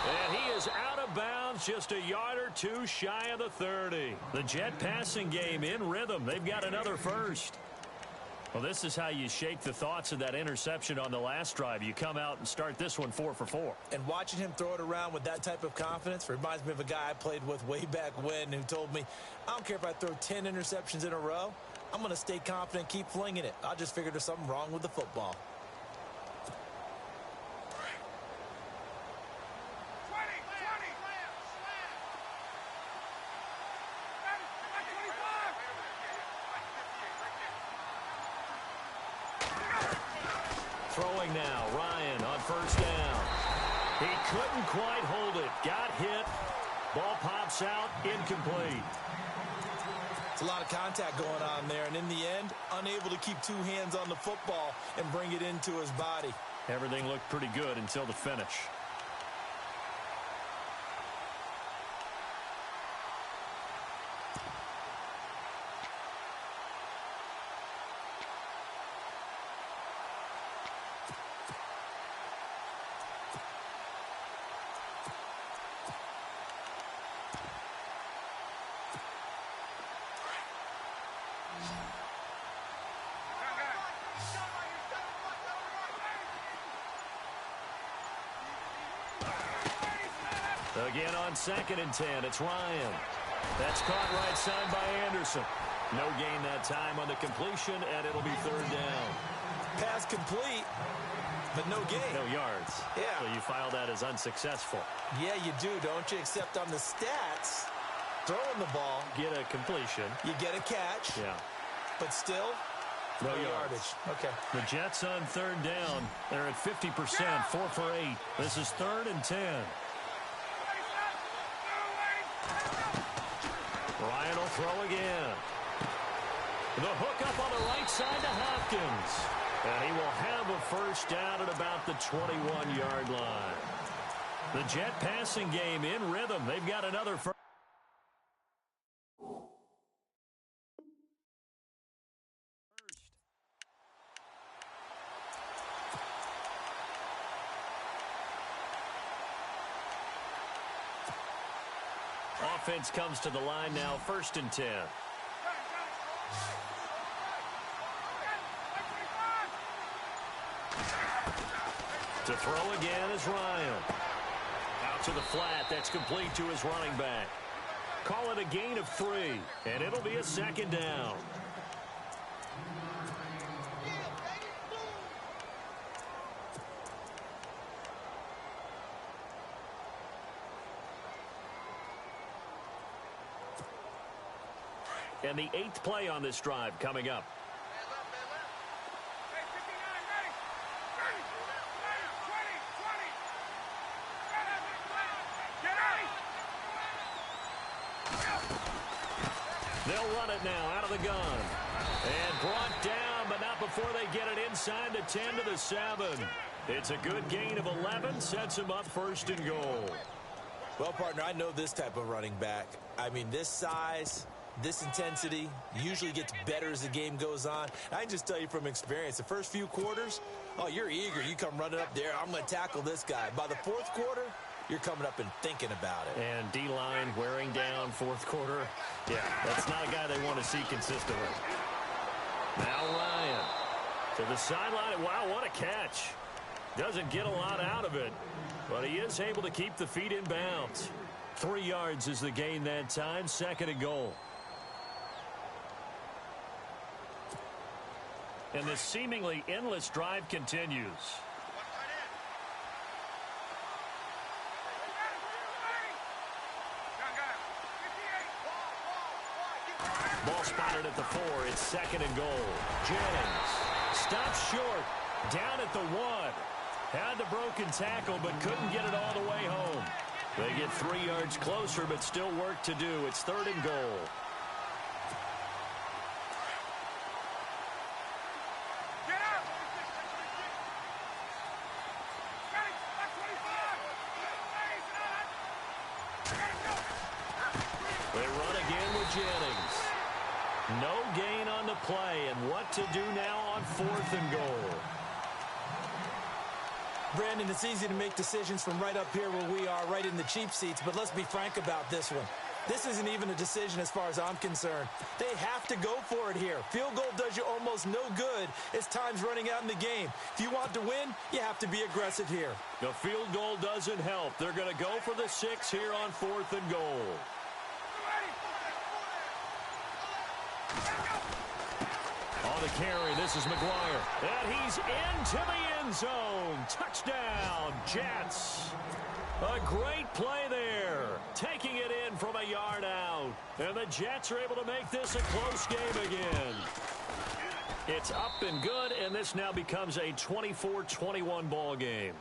And he is out of bounds, just a yard or two shy of the 30. The Jet passing game in rhythm. They've got another first. Well, this is how you shake the thoughts of that interception on the last drive. You come out and start this one 4 for 4. And watching him throw it around with that type of confidence reminds me of a guy I played with way back when who told me, I don't care if I throw 10 interceptions in a row. I'm going to stay confident, keep flinging it. I just figured there's something wrong with the football. Throwing now, Ryan on first down. He couldn't quite hold it. Got hit. Ball pops out, incomplete. It's a lot of contact going on there, and in the end, unable to keep 2 hands on the football and bring it into his body. Everything looked pretty good until the finish. Again on 2nd and 10, it's Ryan. That's caught right side by Anderson. No gain that time on the completion, and it'll be 3rd down. Pass complete, but no gain. No yards. Yeah. So you file that as unsuccessful. Yeah, you do, don't you? Except on the stats, throwing the ball. Get a completion. You get a catch. Yeah. But still, no yardage. Okay. The Jets on 3rd down. They're at 50%, 4 for 8. This is 3rd and 10. Ryan will throw again. The hook up on the right side to Hopkins. And he will have a first down at about the 21-yard line. The Jet passing game in rhythm. They've got another first. Offense comes to the line now, 1st and 10. To throw again is Ryan. Out to the flat. That's complete to his running back. Call it a gain of 3, and it'll be a 2nd down. And the 8th play on this drive coming up. They'll run it now out of the gun. And brought down, but not before they get it inside the 10 to the 7. It's a good gain of 11, sets him up 1st and goal. Well, partner, I know this type of running back. I mean, this size, this intensity usually gets better as the game goes on. I can just tell you from experience, the first few quarters, oh, you're eager. You come running up there, I'm going to tackle this guy. By the 4th quarter, you're coming up and thinking about it. And D-line wearing down fourth quarter. Yeah, that's not a guy they want to see consistently. Now Ryan to the sideline. Wow, what a catch. Doesn't get a lot out of it, but he is able to keep the feet in bounds. 3 yards is the gain that time, 2nd and goal. And this seemingly endless drive continues. Ball spotted at the 4. It's 2nd and goal. Jennings stops short. Down at the 1. Had the broken tackle, but couldn't get it all the way home. They get 3 yards closer, but still work to do. It's 3rd and goal. They run again with Jennings. No gain on the play, and what to do now on 4th and goal. Brandon, it's easy to make decisions from right up here where we are, right in the cheap seats, but let's be frank about this one. This isn't even a decision as far as I'm concerned. They have to go for it here. Field goal does you almost no good as time's running out in the game. If you want to win, you have to be aggressive here. The field goal doesn't help. They're going to go for the 6 here on 4th and goal. On the carry, this is McGuire. And he's into the end zone. Touchdown, Jets. A great play there. Taking it in from a yard out. And the Jets are able to make this a close game again. It's up and good, and this now becomes a 24-21 ball game.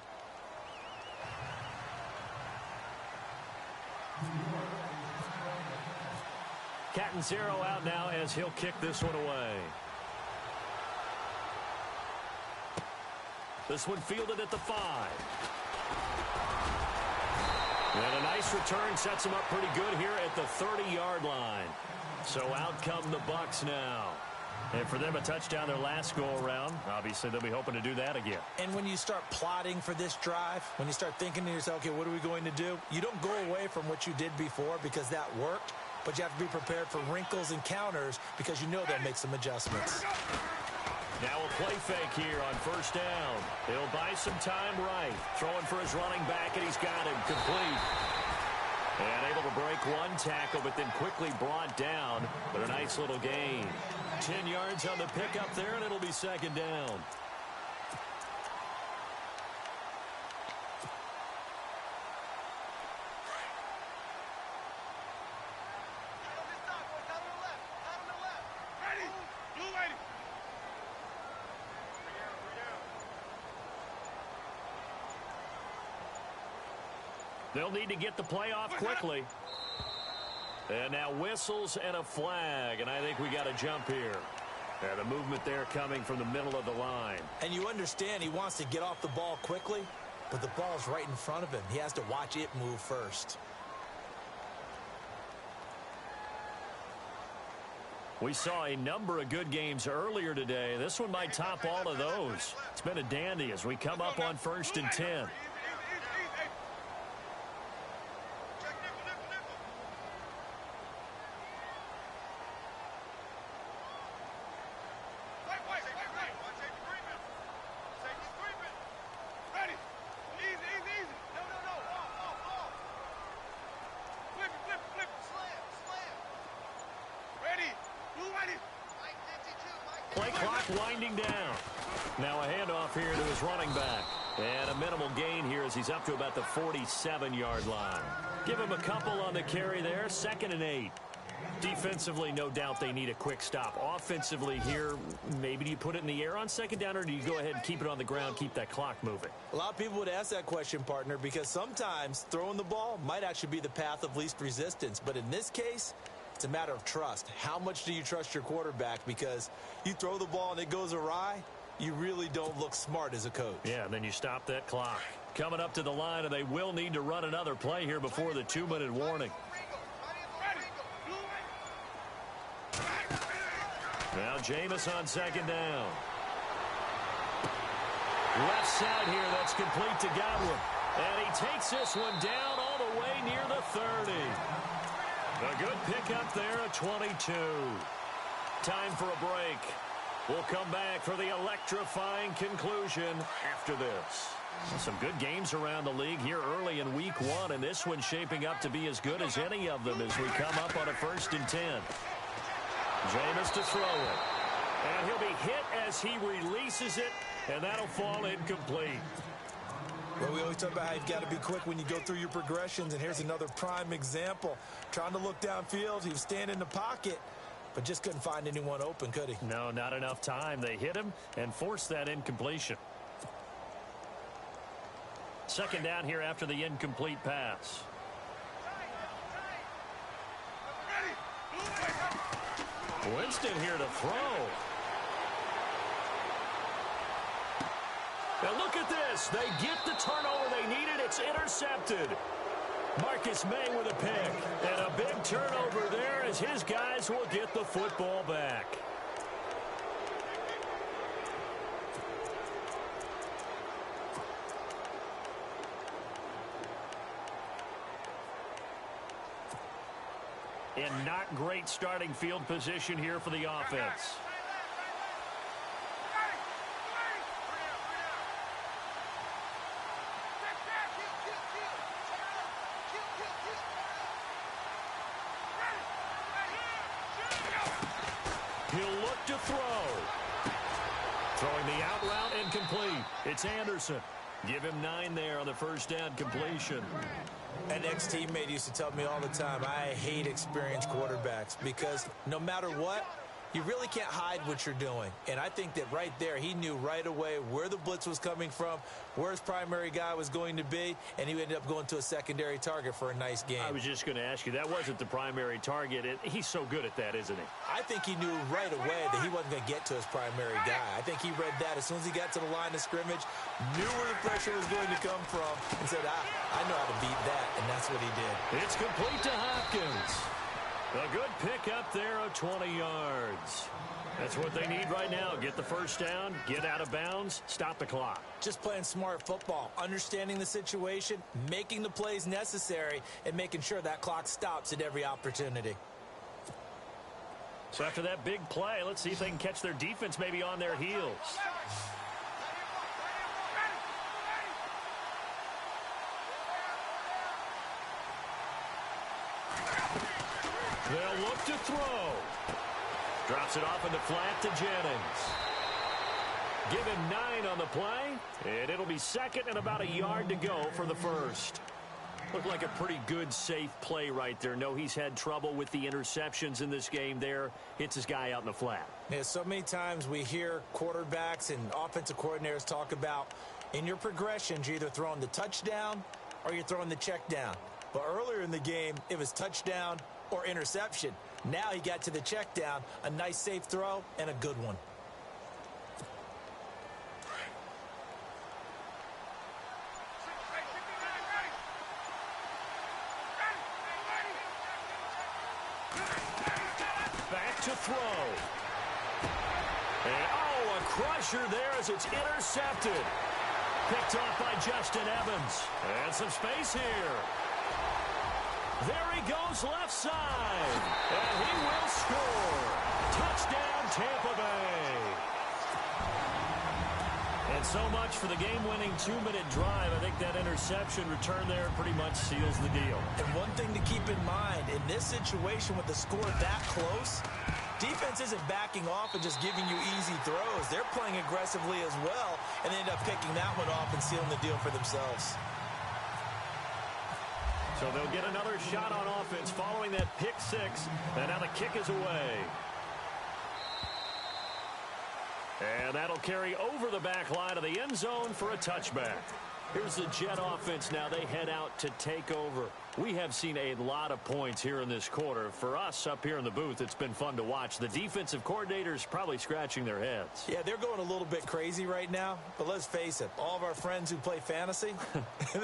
Catanzaro out now as he'll kick this one away. This one fielded at the 5. And a nice return sets him up pretty good here at the 30-yard line. So out come the Bucs now. And for them, a touchdown their last go-around. Obviously, they'll be hoping to do that again. And when you start plotting for this drive, when you start thinking to yourself, okay, what are we going to do? You don't go away from what you did before because that worked, but you have to be prepared for wrinkles and counters because you know they'll make some adjustments. Now a play fake here on 1st down. He'll buy some time right. Throwing for his running back, and he's got him complete. And able to break one tackle, but then quickly brought down. But a nice little gain. 10 yards on the pickup there, and it'll be 2nd down. They'll need to get the play off quickly. And now whistles and a flag, and I think we got a jump here. And a movement there coming from the middle of the line. And you understand he wants to get off the ball quickly, but the ball's right in front of him. He has to watch it move first. We saw a number of good games earlier today. This one might top all of those. It's been a dandy as we come up on 1st and 10. Play clock winding down. Now a handoff here to his running back. And a minimal gain here as he's up to about the 47-yard line. Give him a couple on the carry there. 2nd and 8. Defensively, no doubt they need a quick stop. Offensively here, maybe do you put it in the air on 2nd down, or do you go ahead and keep it on the ground, keep that clock moving? A lot of people would ask that question, partner, because sometimes throwing the ball might actually be the path of least resistance. But in this case, it's a matter of trust. How much do you trust your quarterback? Because you throw the ball and it goes awry, you really don't look smart as a coach. Yeah, and then you stop that clock. Coming up to the line, and they will need to run another play here before the 2-minute warning. Now Jameis on 2nd down. Left side here, that's complete to Godwin. And he takes this one down all the way near the 30. A good pickup there at 22. Time for a break. We'll come back for the electrifying conclusion after this. Some good games around the league here early in week 1, and this one's shaping up to be as good as any of them as we come up on a 1st and 10. Jameis to throw it. And he'll be hit as he releases it, and that'll fall incomplete. Well, we always talk about how you've got to be quick when you go through your progressions, and here's another prime example. Trying to look downfield, he was standing in the pocket, but just couldn't find anyone open, could he? No, not enough time. They hit him and forced that incompletion. 2nd down here after the incomplete pass. Winston here to throw. Now look at this. They get the turnover they needed. It's intercepted. Marcus May with a pick. And a big turnover there as his guys will get the football back. In not great starting field position here for the offense. He'll look to throw. Throwing the out route incomplete. It's Anderson. Give him 9 there on the 1st down completion. An ex-teammate used to tell me all the time, I hate experienced quarterbacks because no matter what, you really can't hide what you're doing. And I think that right there, he knew right away where the blitz was coming from, where his primary guy was going to be, and he ended up going to a secondary target for a nice game. I was just going to ask you, that wasn't the primary target. He's so good at that, isn't he? I think he knew right away that he wasn't going to get to his primary guy. I think he read that as soon as he got to the line of scrimmage, knew where the pressure was going to come from, and said, I know how to beat that, and that's what he did. It's complete to Hopkins. A good pickup there of 20 yards. That's what they need right now. Get the 1st down, get out of bounds, stop the clock. Just playing smart football, understanding the situation, making the plays necessary, and making sure that clock stops at every opportunity. So after that big play, let's see if they can catch their defense maybe on their heels. They'll look to throw. Drops it off in the flat to Jennings. Give him 9 on the play, and it'll be 2nd and about a yard to go for the 1st. Looked like a pretty good, safe play right there. No, he's had trouble with the interceptions in this game there. Hits his guy out in the flat. Yeah, so many times we hear quarterbacks and offensive coordinators talk about in your progressions, you're either throwing the touchdown or you're throwing the check down. But earlier in the game, it was touchdown or interception. Now he got to the check down, a nice safe throw, and a good one. Back to throw. And, a crusher there as it's intercepted. Picked off by Justin Evans. And some space here. There he goes left side. And he will score. Touchdown, Tampa Bay. And so much for the game-winning 2-minute drive. I think that interception return there pretty much seals the deal. And one thing to keep in mind, in this situation with the score that close, defense isn't backing off and just giving you easy throws. They're playing aggressively as well, and they end up picking that one off and sealing the deal for themselves. So they'll get another shot on offense following that pick 6, and now the kick is away. And that'll carry over the back line of the end zone for a touchback. Here's the Jet offense now. They head out to take over. We have seen a lot of points here in this quarter. For us up here in the booth, it's been fun to watch. The defensive coordinators probably scratching their heads. Yeah, they're going a little bit crazy right now. But let's face it, all of our friends who play fantasy,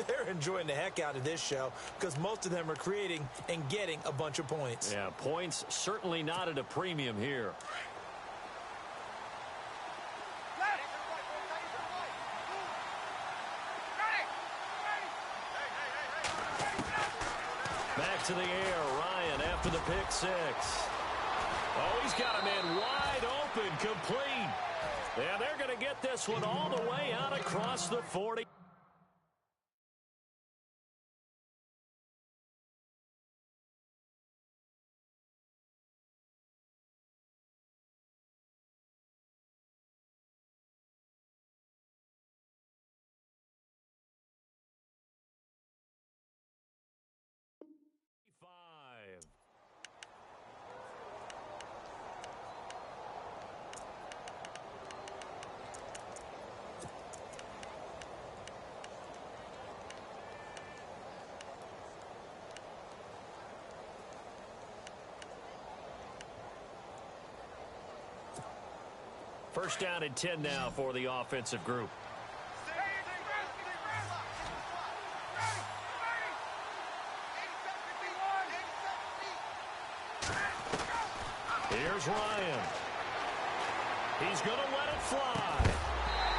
they're enjoying the heck out of this show because most of them are creating and getting a bunch of points. Yeah, points certainly not at a premium here. to the air. Ryan after the pick six. Oh, he's got a man wide open, complete. And they're going to get this one all the way out across the 40. First down and 10 now for the offensive group. Here's Ryan. He's going to let it fly.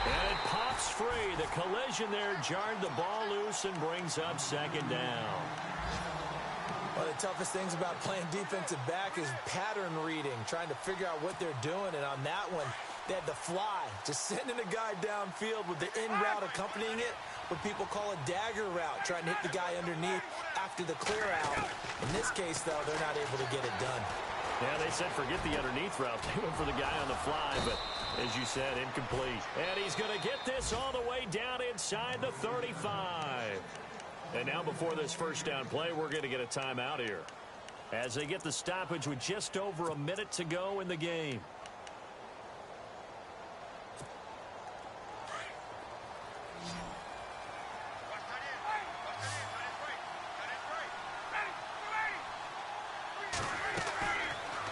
And it pops free. The collision there jarred the ball loose and brings up second down. One of the toughest things about playing defensive back is pattern reading, trying to figure out what they're doing. And on that one, they had the fly, just sending a guy downfield with the in route accompanying it, what people call a dagger route, trying to hit the guy underneath after the clear out. In this case, though, they're not able to get it done. Yeah, they said forget the underneath route. They went for the guy on the fly, but as you said, incomplete. And he's going to get this all the way down inside the 35. And now before this first down play, we're going to get a timeout here as they get the stoppage with just over a minute to go in the game.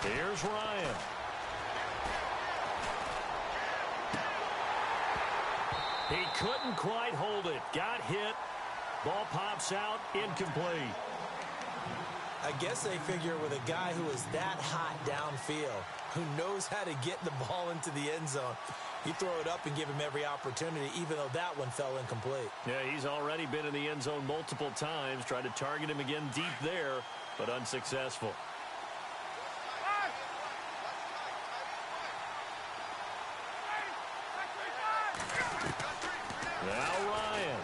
Here's Ryan. He couldn't quite hold it. Got hit. Ball pops out. Incomplete. I guess they figure with a guy who is that hot downfield, who knows how to get the ball into the end zone, you throw it up and give him every opportunity, even though that one fell incomplete. Yeah, he's already been in the end zone multiple times. Tried to target him again deep there, but unsuccessful. Now Ryan.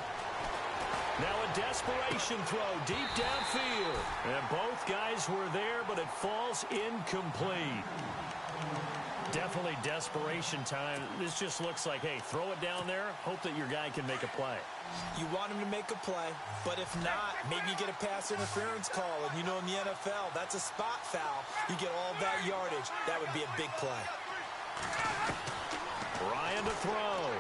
Now a desperation throw deep downfield. And both guys were there, but it falls incomplete. Definitely desperation time. This just looks like, hey, throw it down there, hope that your guy can make a play. You want him to make a play, but if not, maybe you get a pass interference call. And you know in the NFL, that's a spot foul. You get all that yardage. That would be a big play. Ryan to throw.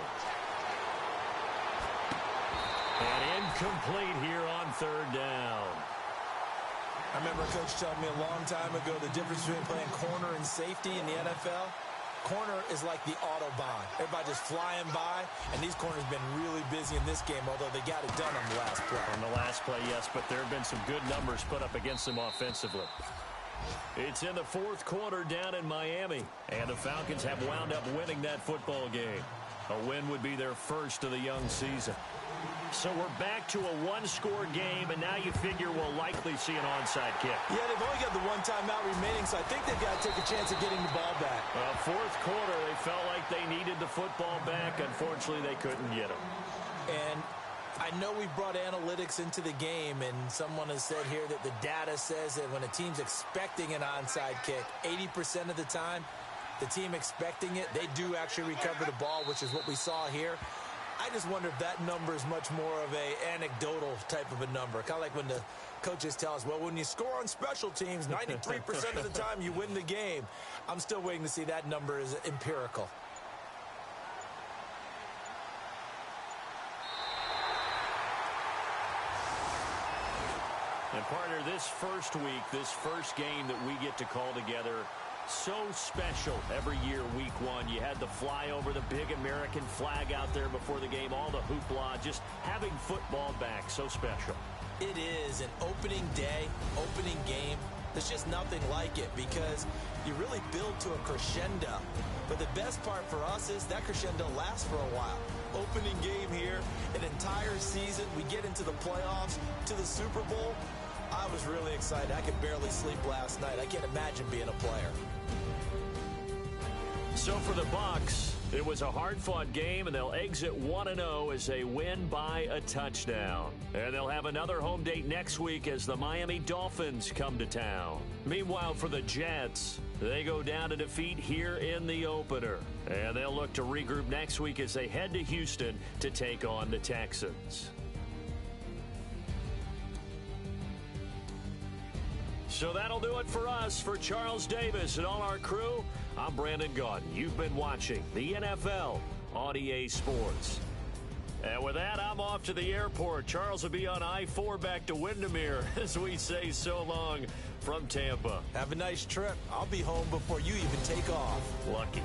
And incomplete here on third down. I remember a coach telling me a long time ago the difference between playing corner and safety in the NFL. Corner is like the Autobahn. Everybody just flying by, and these corners have been really busy in this game, although they got it done on the last play. On the last play, yes, but there have been some good numbers put up against them offensively. It's in the fourth quarter down in Miami, and the Falcons have wound up winning that football game. A win would be their first of the young season. So we're back to a one-score game, and now you figure we'll likely see an onside kick. Yeah, they've only got the one timeout remaining, so I think they've got to take a chance of getting the ball back. Fourth quarter, they felt like they needed the football back. Unfortunately, they couldn't get it. And I know we brought analytics into the game, and someone has said here that the data says that when a team's expecting an onside kick, 80% of the time, the team expecting it, they do actually recover the ball, which is what we saw here. I just wonder if that number is much more of a anecdotal type of a number. Kind of like when the coaches tell us, well, when you score on special teams, 93% of the time you win the game. I'm still waiting to see that number is empirical. And partner, this first week, this first game that we get to call together, so special every year, week one. You had the flyover, the big American flag out there before the game, all the hoopla, just having football back, so special. It is an opening day, opening game. There's just nothing like it because you really build to a crescendo. But the best part for us is that crescendo lasts for a while. Opening game here, an entire season, we get into the playoffs, to the Super Bowl. I was really excited. I could barely sleep last night. I can't imagine being a player. So for the Bucs, it was a hard-fought game, and they'll exit 1-0 as they win by a touchdown. And they'll have another home date next week as the Miami Dolphins come to town. Meanwhile, for the Jets, they go down to defeat here in the opener. And they'll look to regroup next week as they head to Houston to take on the Texans. So that'll do it for us. For Charles Davis and all our crew, I'm Brandon Gaudin. You've been watching the NFL on EA Sports. And with that, I'm off to the airport. Charles will be on I-4 back to Windermere as we say so long from Tampa. Have a nice trip. I'll be home before you even take off. Lucky.